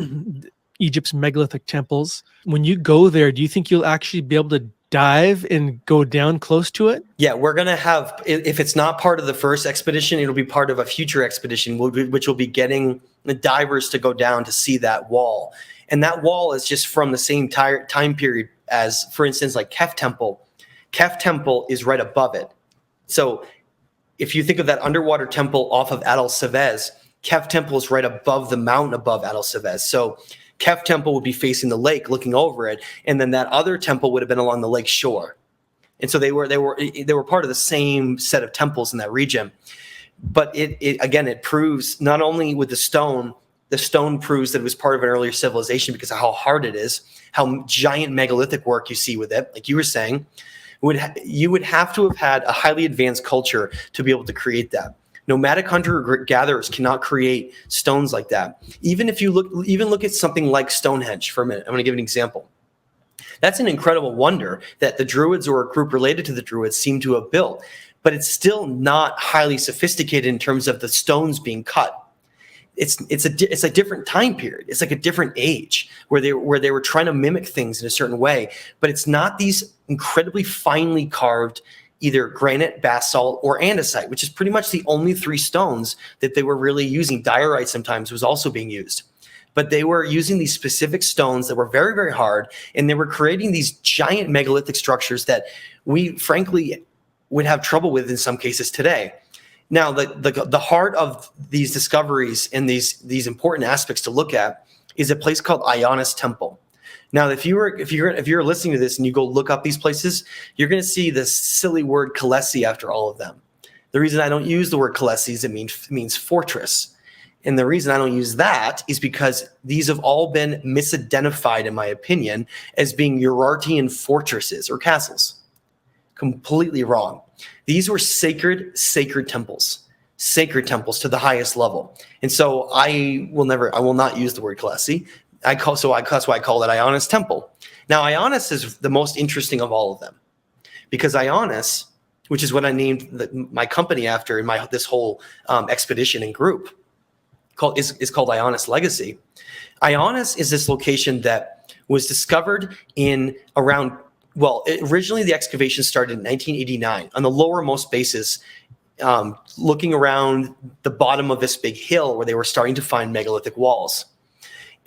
Egypt's megalithic temples. When you go there, do you think you'll actually be able to dive and go down close to it? Yeah, we're going to have, if it's not part of the first expedition, it'll be part of a future expedition, which will be getting the divers to go down to see that wall. And that wall is just from the same time period as, for instance, like Kef Temple. Kef Temple is right above it. So if you think of that underwater temple off of Adel Sevez, Kef Temple is right above the mountain above Adel Sevez. So Kef Temple would be facing the lake, looking over it, and then that other temple would have been along the lake shore. And so they were part of the same set of temples in that region. But it proves, not only with the stone proves that it was part of an earlier civilization because of how hard it is, how giant megalithic work you see with it, like you were saying, you would have to have had a highly advanced culture to be able to create that. Nomadic hunter-gatherers cannot create stones like that. Even if you look at something like Stonehenge for a minute. I'm going to give an example. That's an incredible wonder that the Druids or a group related to the Druids seem to have built, but it's still not highly sophisticated in terms of the stones being cut. It's a different time period. It's like a different age where they were trying to mimic things in a certain way, but it's not these incredibly finely carved either granite, basalt, or andesite, which is pretty much the only 3 stones that they were really using. Diorite sometimes was also being used. But they were using these specific stones that were very, very hard, and they were creating these giant megalithic structures that we, frankly, would have trouble with in some cases today. Now, the heart of these discoveries and these important aspects to look at is a place called Ionis Temple. Now, if you're listening to this and you go look up these places, you're going to see this silly word Kalesi after all of them. The reason I don't use the word Kalesi is it means fortress. And the reason I don't use that is because these have all been misidentified, in my opinion, as being Urartian fortresses or castles. Completely wrong. These were sacred temples to the highest level. And so I will not use the word Kalesi. That's why I call it Ionis Temple. Now, Ionis is the most interesting of all of them because Ionis, which is what I named my company after in this whole expedition and group, is called Ionis Legacy. Ionis is this location that was discovered originally the excavation started in 1989 on the lowermost bases, looking around the bottom of this big hill where they were starting to find megalithic walls.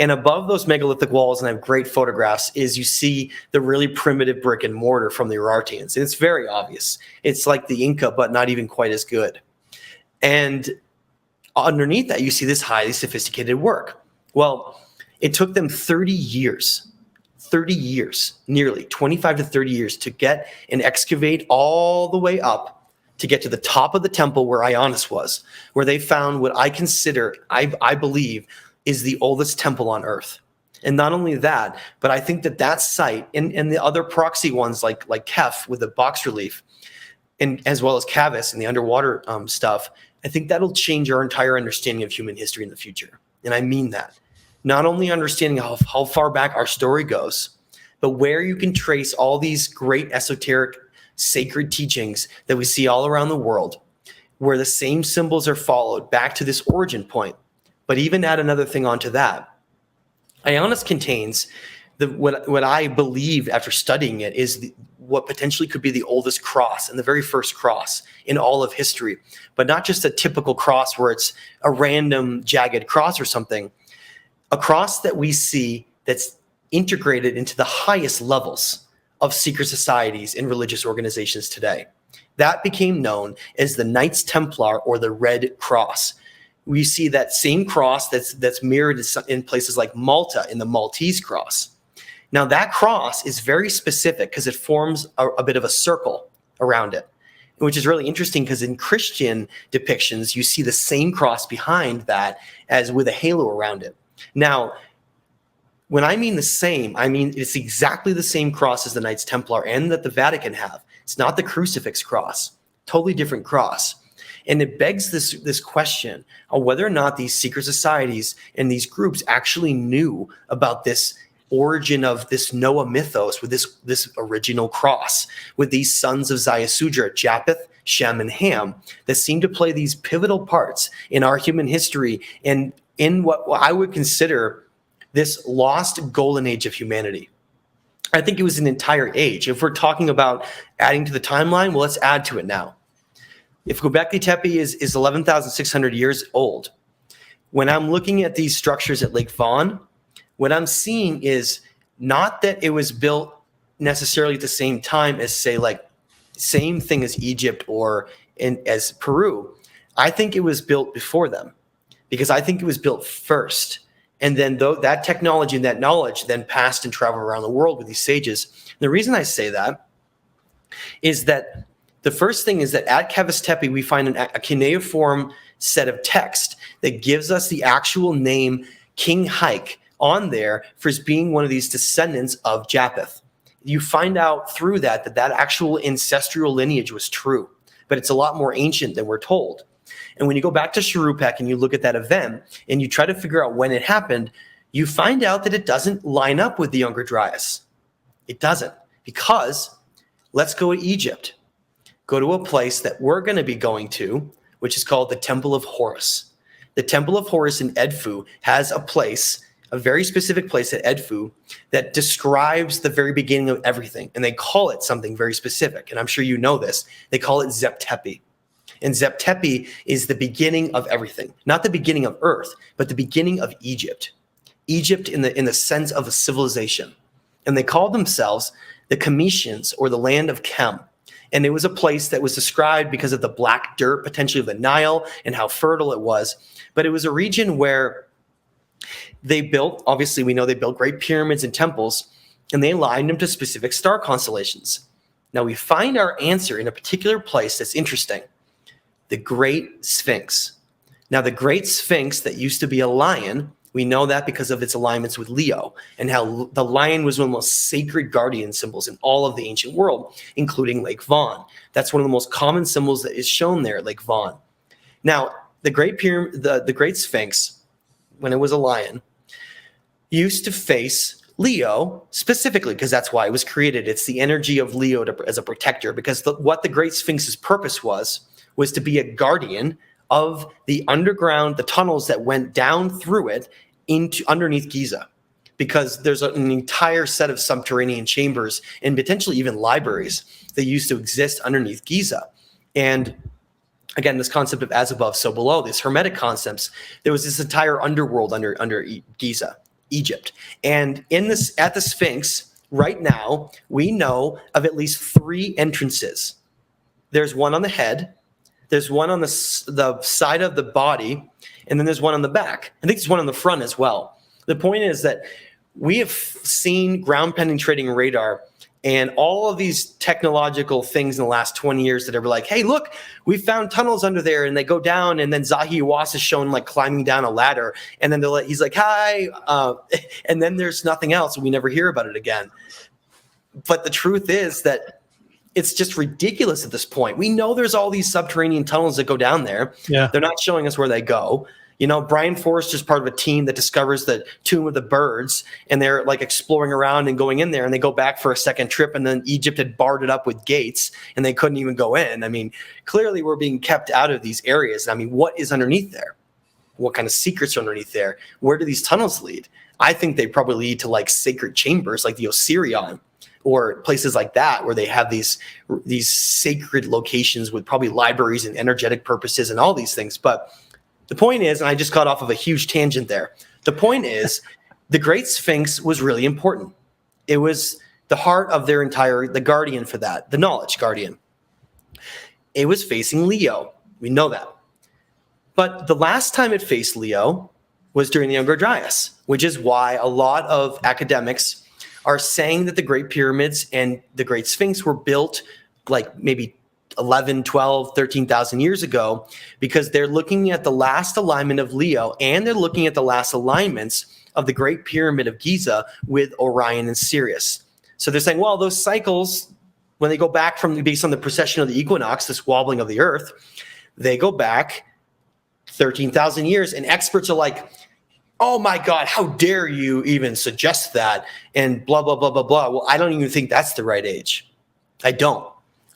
And above those megalithic walls, and I have great photographs, is you see the really primitive brick and mortar from the Urartians. And it's very obvious. It's like the Inca, but not even quite as good. And underneath that, you see this highly sophisticated work. Well, it took them 30 years, nearly 25 to 30 years to get and excavate all the way up to get to the top of the temple where Ionis was, where they found what I consider, I believe, is the oldest temple on earth. And not only that, but I think that site and the other proxy ones like Kef with the box relief, and as well as Cavus and the underwater stuff, I think that'll change our entire understanding of human history in the future. And I mean that. Not only understanding how far back our story goes, but where you can trace all these great esoteric sacred teachings that we see all around the world, where the same symbols are followed back to this origin point. But even add another thing onto that. Ionis contains what I believe after studying it is what potentially could be the oldest cross and the very first cross in all of history, but not just a typical cross where it's a random jagged cross or something, a cross that we see that's integrated into the highest levels of secret societies and religious organizations today. That became known as the Knights Templar or the Red Cross. We see that same cross that's mirrored in places like Malta in the Maltese cross. Now that cross is very specific because it forms a bit of a circle around it, which is really interesting because in Christian depictions, you see the same cross behind that as with a halo around it. Now, when I mean the same, I mean it's exactly the same cross as the Knights Templar and that the Vatican have. It's not the crucifix cross, totally different cross. And it begs this question of whether or not these secret societies and these groups actually knew about this origin of this Noah mythos with this original cross, with these sons of Ziusudra, Japheth, Shem, and Ham, that seem to play these pivotal parts in our human history and in what I would consider this lost golden age of humanity. I think it was an entire age. If we're talking about adding to the timeline, well, let's add to it now. If Göbekli Tepe is 11,600 years old, when I'm looking at these structures at Lake Van, what I'm seeing is not that it was built necessarily at the same time as, say, like same thing as Egypt or as Peru. I think it was built before them because I think it was built first. And then that technology and that knowledge then passed and traveled around the world with these sages. And the reason I say that is that the first thing is that at Kefis Tepe, we find a cuneiform set of text that gives us the actual name King Haik on there for his being one of these descendants of Japheth. You find out through that actual ancestral lineage was true, but it's a lot more ancient than we're told. And when you go back to Shuruppak and you look at that event and you try to figure out when it happened, you find out that it doesn't line up with the Younger Dryas. It doesn't, because let's go to Egypt. Go to a place that we're going to be going to, which is called the Temple of Horus. The Temple of Horus in Edfu has a place, a very specific place at Edfu that describes the very beginning of everything. And they call it something very specific. And I'm sure you know this. They call it Zep Tepe. And Zep Tepe is the beginning of everything. Not the beginning of Earth, but the beginning of Egypt. Egypt in the sense of a civilization. And they called themselves the Kametians, or the land of Kem. And it was a place that was described because of the black dirt, potentially of the Nile, and how fertile it was. But it was a region where they built, obviously we know they built great pyramids and temples, and they aligned them to specific star constellations. Now we find our answer in a particular place that's interesting. The Great Sphinx. Now the Great Sphinx that used to be a lion, we know that because of its alignments with Leo and how the lion was one of the most sacred guardian symbols in all of the ancient world, including Lake Van. That's one of the most common symbols that is shown there at Lake Van. Now, the Great Sphinx, when it was a lion, used to face Leo specifically because that's why it was created. It's the energy of Leo as a protector, because what the Great Sphinx's purpose was to be a guardian of the underground, the tunnels that went down through it into underneath Giza, because there's an entire set of subterranean chambers and potentially even libraries that used to exist underneath Giza. And again, this concept of as above, so below, these hermetic concepts, there was this entire underworld under Giza. Egypt. And at the Sphinx, right now, we know of at least 3 entrances. There's one on the head, there's one on the side of the body, and then there's one on the back. I think there's one on the front as well. The point is that we have seen ground penetrating radar and all of these technological things in the last 20 years that are like, hey, look, we found tunnels under there, and they go down, and then Zahi Hawass is shown like climbing down a ladder, and then he's like, hi, and then there's nothing else, and we never hear about it again. But the truth is that it's just ridiculous at this point. We know there's all these subterranean tunnels that go down there. Yeah. They're not showing us where they go. You know, Brian Forrester's part of a team that discovers the Tomb of the Birds, and they're like exploring around and going in there, and they go back for a second trip, and then Egypt had barred it up with gates, and they couldn't even go in. I mean, clearly we're being kept out of these areas. I mean, what is underneath there? What kind of secrets are underneath there? Where do these tunnels lead? I think they probably lead to like sacred chambers like the Osirion, or places like that where they have these sacred locations with probably libraries and energetic purposes and all these things. But the point is, and I just got off of a huge tangent there. The point is, the Great Sphinx was really important. It was the heart of the guardian for that, the knowledge guardian. It was facing Leo. We know that. But the last time it faced Leo was during the Younger Dryas, which is why a lot of academics are saying that the Great Pyramids and the Great Sphinx were built like maybe 11, 12, 13,000 years ago, because they're looking at the last alignment of Leo, and they're looking at the last alignments of the Great Pyramid of Giza with Orion and Sirius. So they're saying, well, those cycles, when they go back based on the precession of the equinox, this wobbling of the earth, they go back 13,000 years. And experts are like, oh my God, how dare you even suggest that? And blah, blah, blah, blah, blah. Well, I don't even think that's the right age. I don't.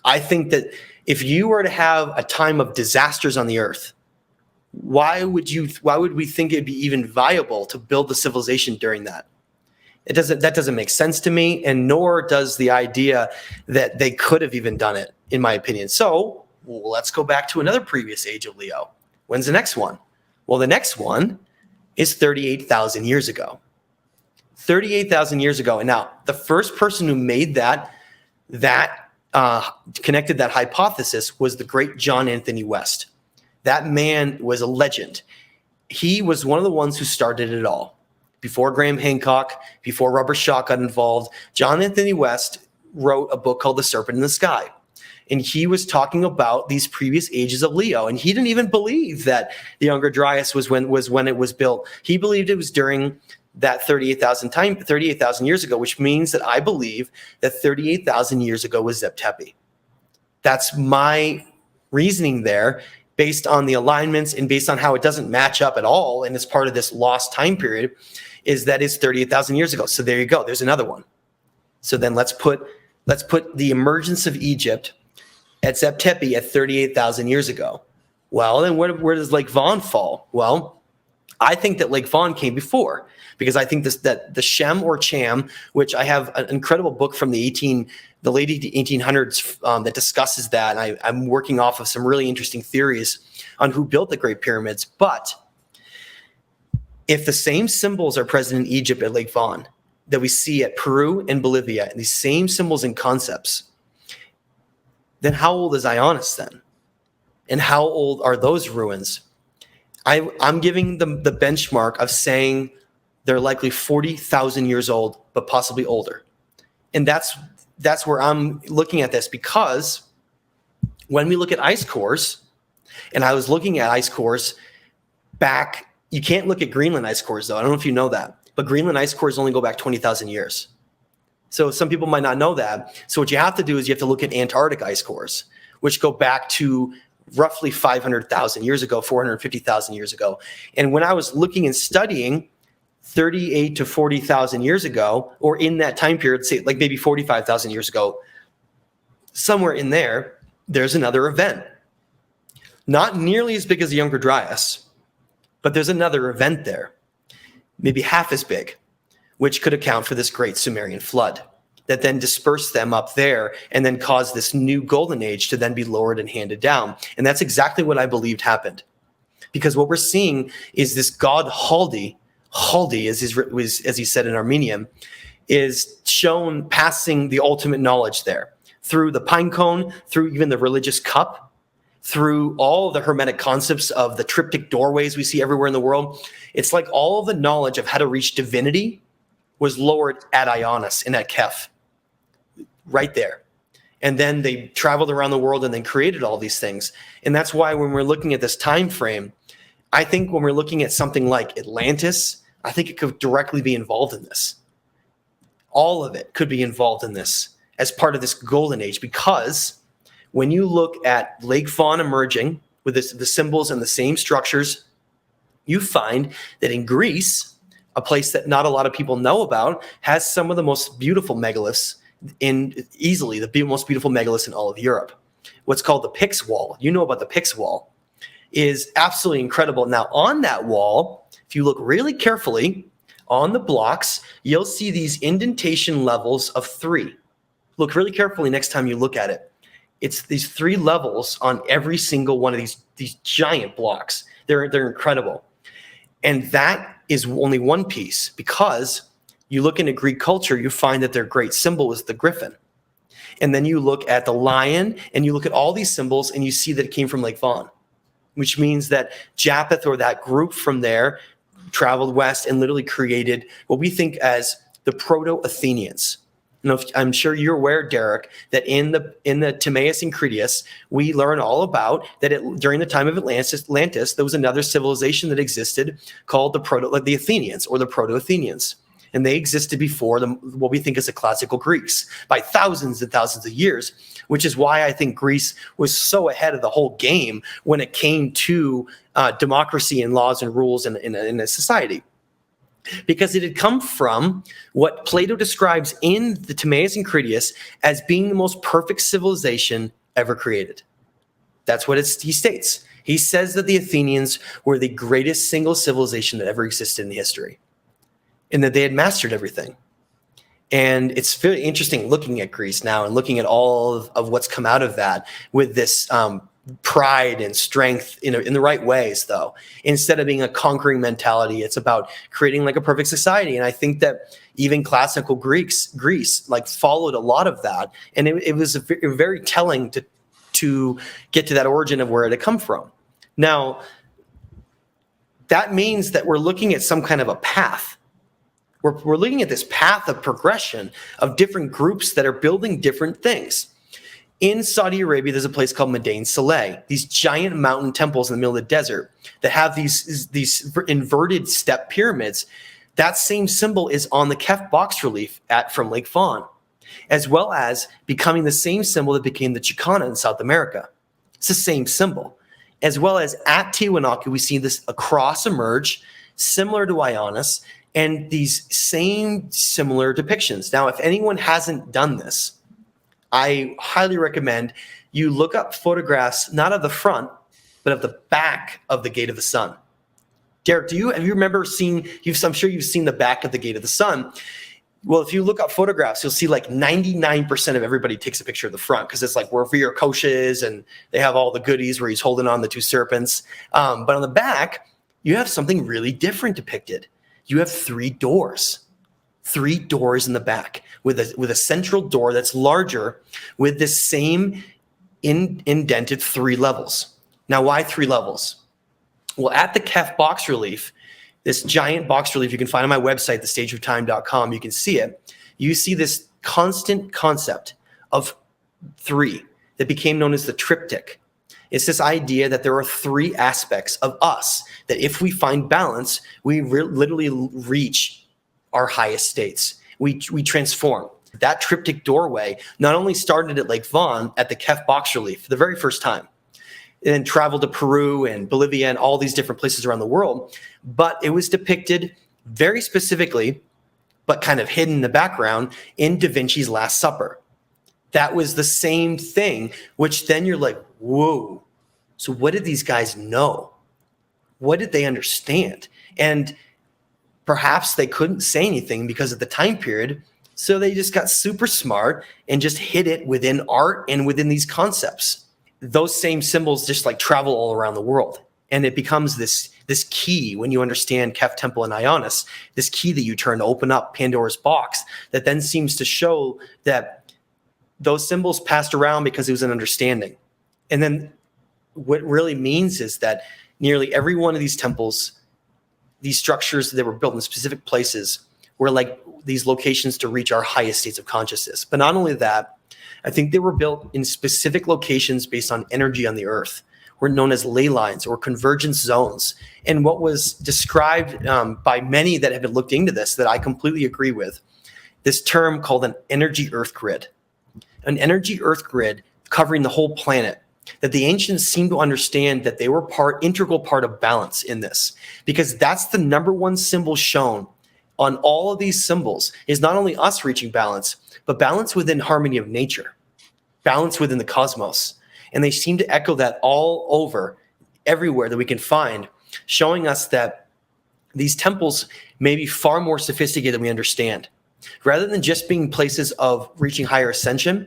I think that if you were to have a time of disasters on the earth, why would we think it'd be even viable to build the civilization during that? That doesn't make sense to me, and nor does the idea that they could have even done it, in my opinion. So let's go back to another previous age of Leo. When's the next one? Well, the next one is 38,000 years ago. 38,000 years ago. And now the first person who made that connected that hypothesis was the great John Anthony West. That man was a legend. He was one of the ones who started it all. Before Graham Hancock, before Rubber Shaw got involved, John Anthony West wrote a book called The Serpent in the Sky. And he was talking about these previous ages of Leo. And he didn't even believe that the Younger Dryas was when it was built. He believed it was during that 38,000 years ago, which means that I believe that 38,000 years ago was Zeb Tepe. That's my reasoning there, based on the alignments and based on how it doesn't match up at all, and it's part of this lost time period, is 38,000 years ago. So there you go. There's another one. So then let's put the emergence of Egypt at Zeb Tepe at 38,000 years ago. Well, then where does Lake Von fall? Well, I think that Lake Von came before, because I think that the Shem or Cham, which I have an incredible book from the late 1800s that discusses that, and I'm working off of some really interesting theories on who built the Great Pyramids. But if the same symbols are present in Egypt at Lake Von that we see at Peru and Bolivia, and these same symbols and concepts, then how old is Ionis then? And how old are those ruins? I'm giving them the benchmark of saying they're likely 40,000 years old, but possibly older. And that's where I'm looking at this, because when we look at ice cores, and I was looking at ice cores back, you can't look at Greenland ice cores though. I don't know if you know that, but Greenland ice cores only go back 20,000 years. So some people might not know that. So what you have to do is you have to look at Antarctic ice cores, which go back to roughly 500,000 years ago, 450,000 years ago. And when I was looking and studying 38 to 40,000 years ago, or in that time period, say like maybe 45,000 years ago, somewhere in there, there's another event. Not nearly as big as the Younger Dryas, but there's another event there, maybe half as big, which could account for this great Sumerian flood that then dispersed them up there and then caused this new golden age to then be lowered and handed down. And that's exactly what I believed happened. Because what we're seeing is this god Haldi Haldi, as he said in Armenian, is shown passing the ultimate knowledge there through the pine cone, through even the religious cup, through all the Hermetic concepts of the triptych doorways we see everywhere in the world. It's like all the knowledge of how to reach divinity was lowered at Ionis and at Kef, right there. And then they traveled around the world and then created all these things. And that's why when we're looking at this time frame, I think when we're looking at something like Atlantis, I think it could directly be involved in this. All of it could be involved in this as part of this golden age, because when you look at Lake Fawn emerging with the symbols and the same structures, you find that in Greece, a place that not a lot of people know about, has some of the most beautiful megaliths, easily the most beautiful megaliths in all of Europe. What's called the Pix Wall. You know about the Pix Wall. Is absolutely incredible. Now, on that wall, if you look really carefully on the blocks, you'll see these indentation levels of 3. Look really carefully next time you look at it. It's these 3 levels on every single one of these giant blocks. They're incredible. And that is only one piece, because you look into Greek culture, you find that their great symbol is the griffin. And then you look at the lion, and you look at all these symbols, and you see that it came from Lake Fawn, which means that Japheth, or that group from there, traveled west and literally created what we think as the Proto-Athenians. You know, I'm sure you're aware, Derek, that in the Timaeus and Critias, we learn all about that during the time of Atlantis, there was another civilization that existed called the Athenians, or the Proto-Athenians. And they existed before what we think is the classical Greeks by thousands and thousands of years, which is why I think Greece was so ahead of the whole game when it came to democracy and laws and rules in a society. Because it had come from what Plato describes in the Timaeus and Critias as being the most perfect civilization ever created. That's what he states. He says that the Athenians were the greatest single civilization that ever existed in history, and that they had mastered everything. And it's very interesting looking at Greece now and looking at all of what's come out of that with this pride and strength in the right ways, though. Instead of being a conquering mentality, it's about creating like a perfect society. And I think that even classical Greece like followed a lot of that. And it was very telling to get to that origin of where it had come from. Now, that means that we're looking at some kind of a path. We're looking at this path of progression of different groups that are building different things. In Saudi Arabia, there's a place called Madain Saleh, these giant mountain temples in the middle of the desert that have these inverted step pyramids. That same symbol is on the Kef box relief from Lake Fawn, as well as becoming the same symbol that became the Chicana in South America. It's the same symbol. As well as at Tiwanaku, we see a cross emerge, similar to Ionis, and these same similar depictions. Now, if anyone hasn't done this, I highly recommend you look up photographs, not of the front, but of the back of the Gate of the Sun. Derek, have you remember seeing, I'm sure you've seen the back of the Gate of the Sun. Well, if you look up photographs, you'll see like 99% of everybody takes a picture of the front, because it's like where Viracocha is, and they have all the goodies where he's holding on the 2 serpents. But on the back, you have something really different depicted. You have 3 doors. 3 doors in the back with a central door that's larger with this same indented 3 levels. Now, why 3 levels? Well, at the Kef box relief, this giant box relief you can find on my website, thestageoftime.com, you can see it. You see this constant concept of 3 that became known as the triptych. It's this idea that there are 3 aspects of us that if we find balance, we literally reach our highest states. We transform. That triptych doorway not only started at Lake Fawn at the Kef box relief for the very first time, and then traveled to Peru and Bolivia and all these different places around the world, but it was depicted very specifically, but kind of hidden in the background, in Da Vinci's Last Supper. That was the same thing, which then you're like, whoa. So what did these guys know? What did they understand? And perhaps they couldn't say anything because of the time period, so they just got super smart and just hid it within art and within these concepts. Those same symbols just like travel all around the world. And it becomes this key when you understand Kef Temple and Ionis, this key that you turn to open up Pandora's box that then seems to show that those symbols passed around because it was an understanding. And then what it really means is that nearly every one of these temples, these structures that were built in specific places, were like these locations to reach our highest states of consciousness. But not only that, I think they were built in specific locations based on energy on the earth, were known as ley lines or convergence zones. And what was described by many that have been looked into this, that I completely agree with, this term called an energy earth grid. An energy earth grid covering the whole planet, that the ancients seem to understand that they were integral part of balance in this, because that's the number one symbol shown on all of these symbols, is not only us reaching balance, but balance within harmony of nature, balance within the cosmos. And they seem to echo that all over, everywhere that we can find, showing us that these temples may be far more sophisticated than we understand. Rather than just being places of reaching higher ascension,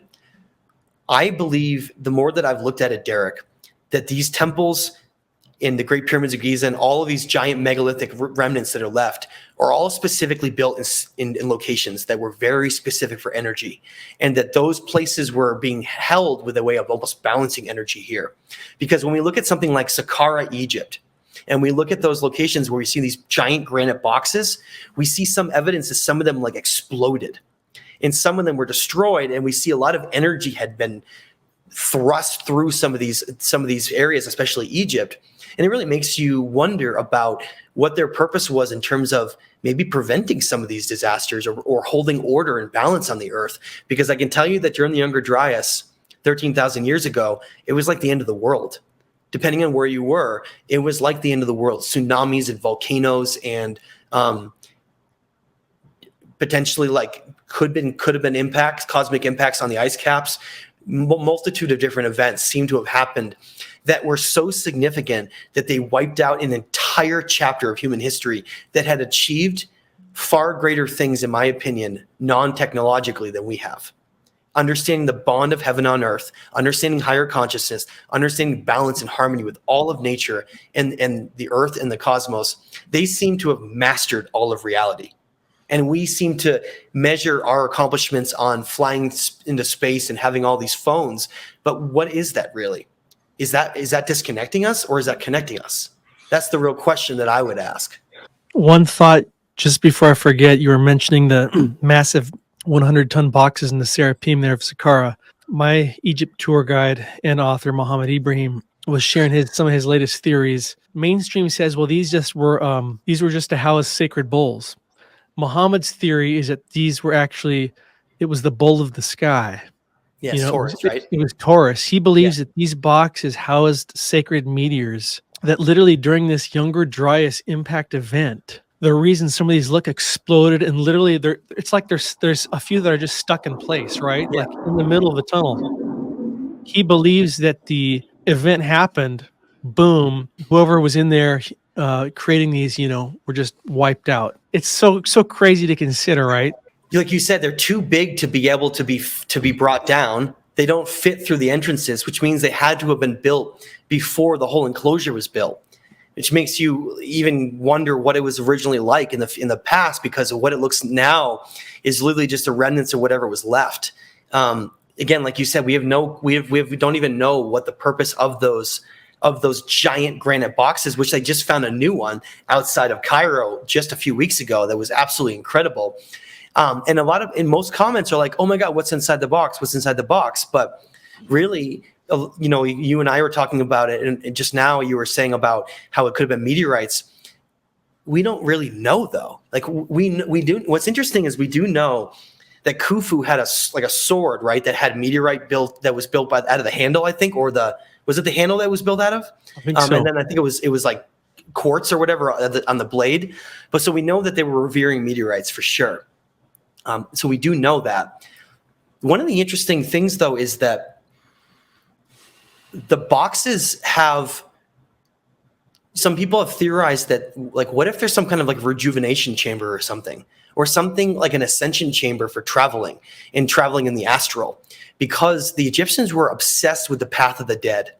I believe, the more that I've looked at it, Derek, that these temples in the Great Pyramids of Giza and all of these giant megalithic remnants that are left are all specifically built in locations that were very specific for energy, and that those places were being held with a way of almost balancing energy here. Because when we look at something like Saqqara, Egypt, and we look at those locations where we see these giant granite boxes, we see some evidence that some of them like exploded and some of them were destroyed, and we see a lot of energy had been thrust through some of these areas, especially Egypt. And it really makes you wonder about what their purpose was in terms of maybe preventing some of these disasters or holding order and balance on the earth. Because I can tell you that during the Younger Dryas, 13,000 years ago, it was like the end of the world. Depending on where you were, it was like the end of the world. Tsunamis and volcanoes and potentially like could have been impacts, cosmic impacts on the ice caps. Multitude of different events seem to have happened that were so significant that they wiped out an entire chapter of human history that had achieved far greater things, in my opinion, non-technologically than we have. Understanding the bond of heaven on earth, understanding higher consciousness, understanding balance and harmony with all of nature and the earth and the cosmos, they seem to have mastered all of reality. And we seem to measure our accomplishments on flying into space and having all these phones. But what is that really? Is that disconnecting us, or is that connecting us? That's the real question that I would ask. One thought, just before I forget, you were mentioning the massive 100-ton boxes in the Serapeum there of Saqqara. My Egypt tour guide and author, Mohammed Ibrahim, was sharing some of his latest theories. Mainstream says, well, these were just to house sacred bowls. Muhammad's theory is that these were actually, it was the bowl of the sky. Yes, Taurus, right? It was Taurus. He believes that these boxes housed sacred meteors, that literally during this Younger Dryas impact event, the reason some of these look exploded, and literally it's like there's a few that are just stuck in place, right? Yeah. Like in the middle of the tunnel. He believes that the event happened, boom, whoever was in there creating these, were just wiped out. It's so crazy to consider, right? Like you said, they're too big to be able to be brought down. They don't fit through the entrances, which means they had to have been built before the whole enclosure was built, which makes you even wonder what it was originally like in the past, because of what it looks now is literally just the remnants of whatever was left. Again, like you said, we don't even know what the purpose of those giant granite boxes, which they just found a new one outside of Cairo just a few weeks ago that was absolutely incredible. And most comments are like, oh my God, what's inside the box? What's inside the box? But really, you and I were talking about it, and just now you were saying about how it could have been meteorites. We don't really know, though. Like we do. What's interesting is we do know that Khufu had a sword, right? That had meteorite that was built out of the handle, I think, or was it the handle that was built out of? I think so. And then I think it was like quartz or whatever on the blade. But so we know that they were revering meteorites for sure. So we do know that. One of the interesting things, though, is that the boxes have, some people have theorized that, like, what if there's some kind of like rejuvenation chamber or something like an ascension chamber for traveling in the astral, because the Egyptians were obsessed with the path of the dead.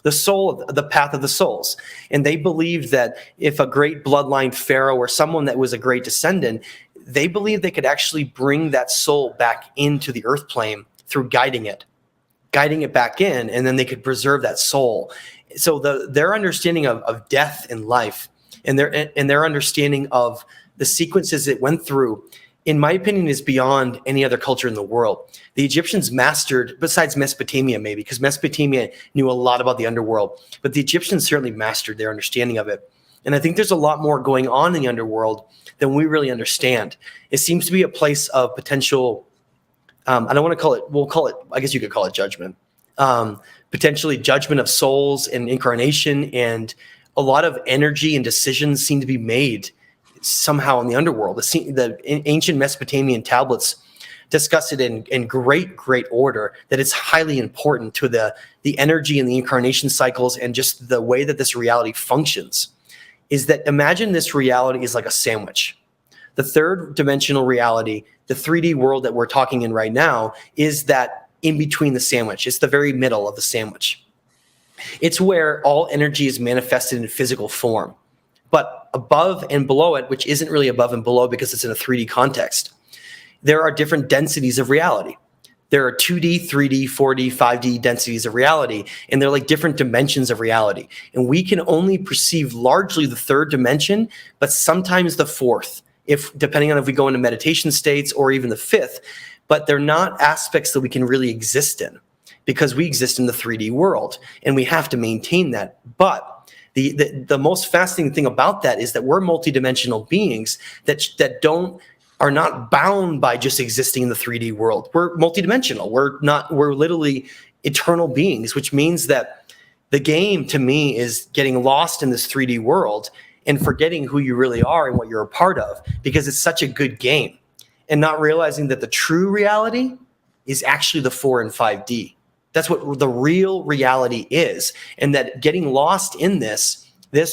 the soul, the path of the souls. And they believed that if a great bloodline pharaoh or someone that was a great descendant, they believed they could actually bring that soul back into the earth plane through guiding it back in, and then they could preserve that soul. So their understanding of death and life, and their understanding of the sequences it went through, in my opinion, is beyond any other culture in the world. The Egyptians mastered, besides Mesopotamia maybe, because Mesopotamia knew a lot about the underworld, but the Egyptians certainly mastered their understanding of it. And I think there's a lot more going on in the underworld than we really understand. It seems to be a place of potential, I don't want to call it, we'll call it, I guess you could call it judgment. Potentially judgment of souls and incarnation, and a lot of energy and decisions seem to be made somehow in the underworld. The ancient Mesopotamian tablets discuss it in great order, that it's highly important to the energy and the incarnation cycles and just the way that this reality functions. Is that, imagine this reality is like a sandwich. The third dimensional reality, the 3D world that we're talking in right now, is that in between the sandwich. It's the very middle of the sandwich. It's where all energy is manifested in physical form. But above and below it, which isn't really above and below because it's in a 3D context, there are different densities of reality. There are 2D, 3D, 4D, 5D densities of reality, and they're like different dimensions of reality. And we can only perceive largely the third dimension, but sometimes the fourth, if depending on if we go into meditation states, or even the fifth, but they're not aspects that we can really exist in, because we exist in the 3D world and we have to maintain that. But the most fascinating thing about that is that we're multidimensional beings that are not bound by just existing in the 3D world. We're multidimensional. We're literally eternal beings, which means that the game to me is getting lost in this 3D world and forgetting who you really are and what you're a part of, because it's such a good game, and not realizing that the true reality is actually the 4 and 5D. That's what the real reality is. And that getting lost in this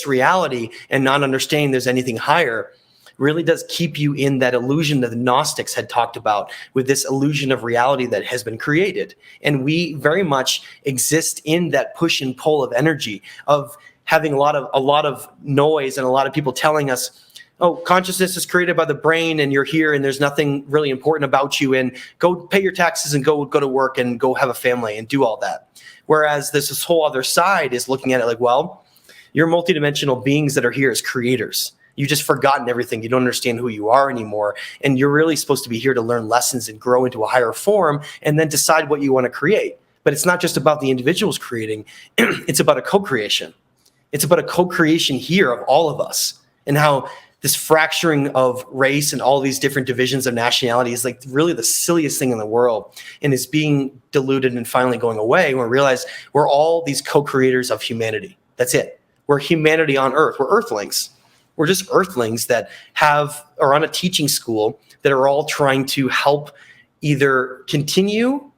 reality and not understanding there's anything higher really does keep you in that illusion that the Gnostics had talked about, with this illusion of reality that has been created. And we very much exist in that push and pull of energy, of having a lot of noise and a lot of people telling us, oh, consciousness is created by the brain and you're here and there's nothing really important about you, and go pay your taxes and go to work and go have a family and do all that. Whereas this whole other side is looking at it like, well, you're multidimensional beings that are here as creators. You've just forgotten everything. You don't understand who you are anymore. And you're really supposed to be here to learn lessons and grow into a higher form and then decide what you want to create. But it's not just about the individuals creating. It's about a co-creation. It's about a co-creation here of all of us, and how this fracturing of race and all these different divisions of nationality is like really the silliest thing in the world, and is being diluted and finally going away when we realize we're all these co-creators of humanity. That's it. We're humanity on earth. We're earthlings. We're just earthlings that are on a teaching school that are all trying to help either continue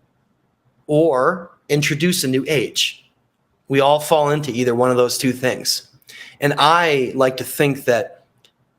or introduce a new age. We all fall into either one of those two things. And I like to think that,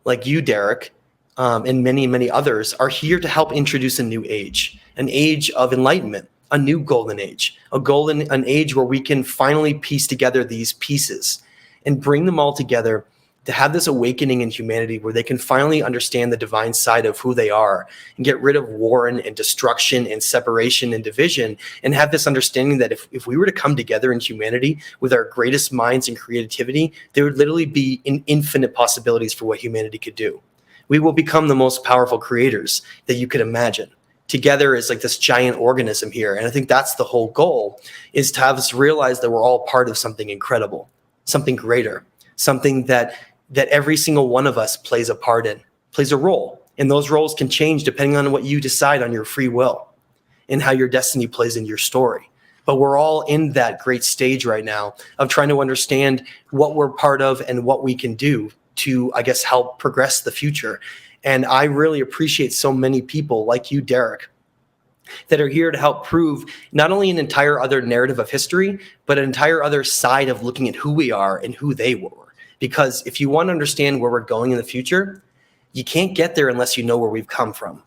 like you, Derek, and many, many others, are here to help introduce a new age, an age of enlightenment, a new golden age, an age where we can finally piece together these pieces and bring them all together to have this awakening in humanity where they can finally understand the divine side of who they are and get rid of war and destruction and separation and division, and have this understanding that if we were to come together in humanity with our greatest minds and creativity, there would literally be infinite possibilities for what humanity could do. We will become the most powerful creators that you could imagine. Together is like this giant organism here. And I think that's the whole goal, is to have us realize that we're all part of something incredible, something greater, something that every single one of us plays a part in, plays a role. And those roles can change depending on what you decide on your free will and how your destiny plays into your story. But we're all in that great stage right now of trying to understand what we're part of and what we can do to, I guess, help progress the future. And I really appreciate so many people like you, Derek, that are here to help prove not only an entire other narrative of history, but an entire other side of looking at who we are and who they were. Because if you want to understand where we're going in the future, you can't get there unless you know where we've come from.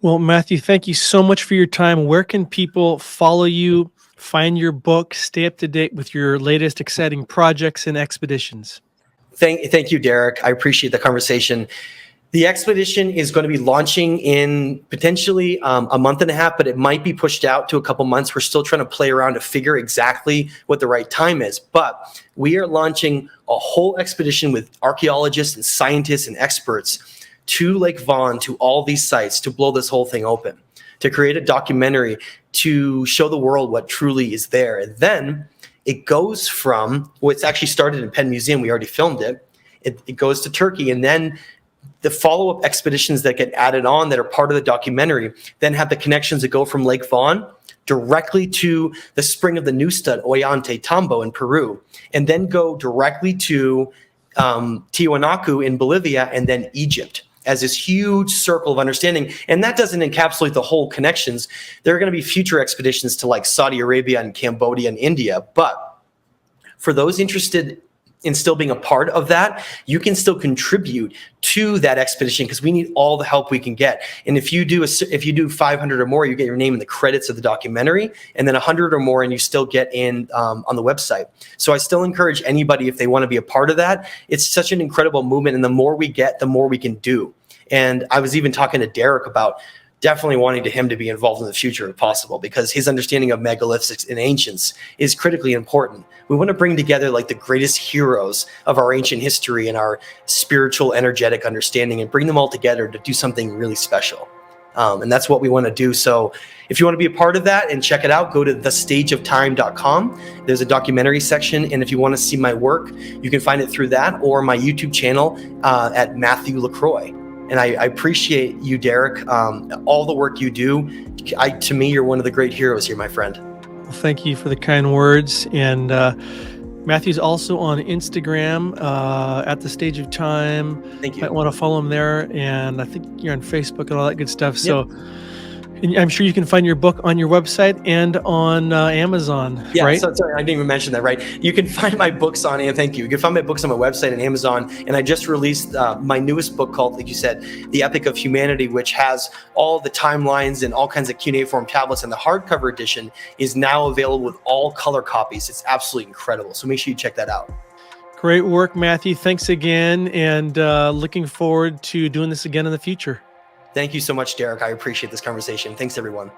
Well, Matthew, thank you so much for your time. Where can people follow you, find your book, stay up to date with your latest exciting projects and expeditions? Thank you, Derek. I appreciate the conversation. The expedition is going to be launching in potentially a month and a half, but it might be pushed out to a couple months. We're still trying to play around to figure exactly what the right time is. But we are launching a whole expedition with archaeologists and scientists and experts to Lake Vaughan, to all these sites, to blow this whole thing open, to create a documentary to show the world what truly is there. And then it goes from, well, it's actually started in Penn Museum. We already filmed it. It goes to Turkey, and then the follow-up expeditions that get added on that are part of the documentary then have the connections that go from Lake Vaughan directly to the spring of the new stud, Ollantaytambo Tambo in Peru, and then go directly to Tiwanaku in Bolivia, and then Egypt, as this huge circle of understanding. And that doesn't encapsulate the whole connections. There are going to be future expeditions to like Saudi Arabia and Cambodia and India. But for those interested in still being a part of that, you can still contribute to that expedition, because we need all the help we can get. And if you do 500 or more, you get your name in the credits of the documentary, and then 100 or more, and you still get in on the website. So I still encourage anybody, if they want to be a part of that. It's such an incredible movement, and the more we get, the more we can do. And I was even talking to Derek about definitely wanting him to be involved in the future if possible, because his understanding of megalithics and ancients is critically important. We want to bring together like the greatest heroes of our ancient history and our spiritual, energetic understanding, and bring them all together to do something really special. And that's what we want to do. So if you want to be a part of that and check it out, go to thestageoftime.com. There's a documentary section. And if you want to see my work, you can find it through that, or my YouTube channel at Matthew LaCroix. And I appreciate you, Derek, all the work you do. To me, you're one of the great heroes here, my friend. Well, thank you for the kind words. And Matthew's also on Instagram at The Stage of Time. Thank you. Might want to follow him there. And I think you're on Facebook and all that good stuff. So and I'm sure you can find your book on your website and on Amazon, yeah, right? So sorry, I didn't even mention that, right? You can find my books on, and thank you. You can find my books on my website and Amazon. And I just released my newest book called, like you said, The Epic of Humanity, which has all the timelines and all kinds of cuneiform tablets. And the hardcover edition is now available with all color copies. It's absolutely incredible. So make sure you check that out. Great work, Matthew. Thanks again. And looking forward to doing this again in the future. Thank you so much, Derek. I appreciate this conversation. Thanks, everyone.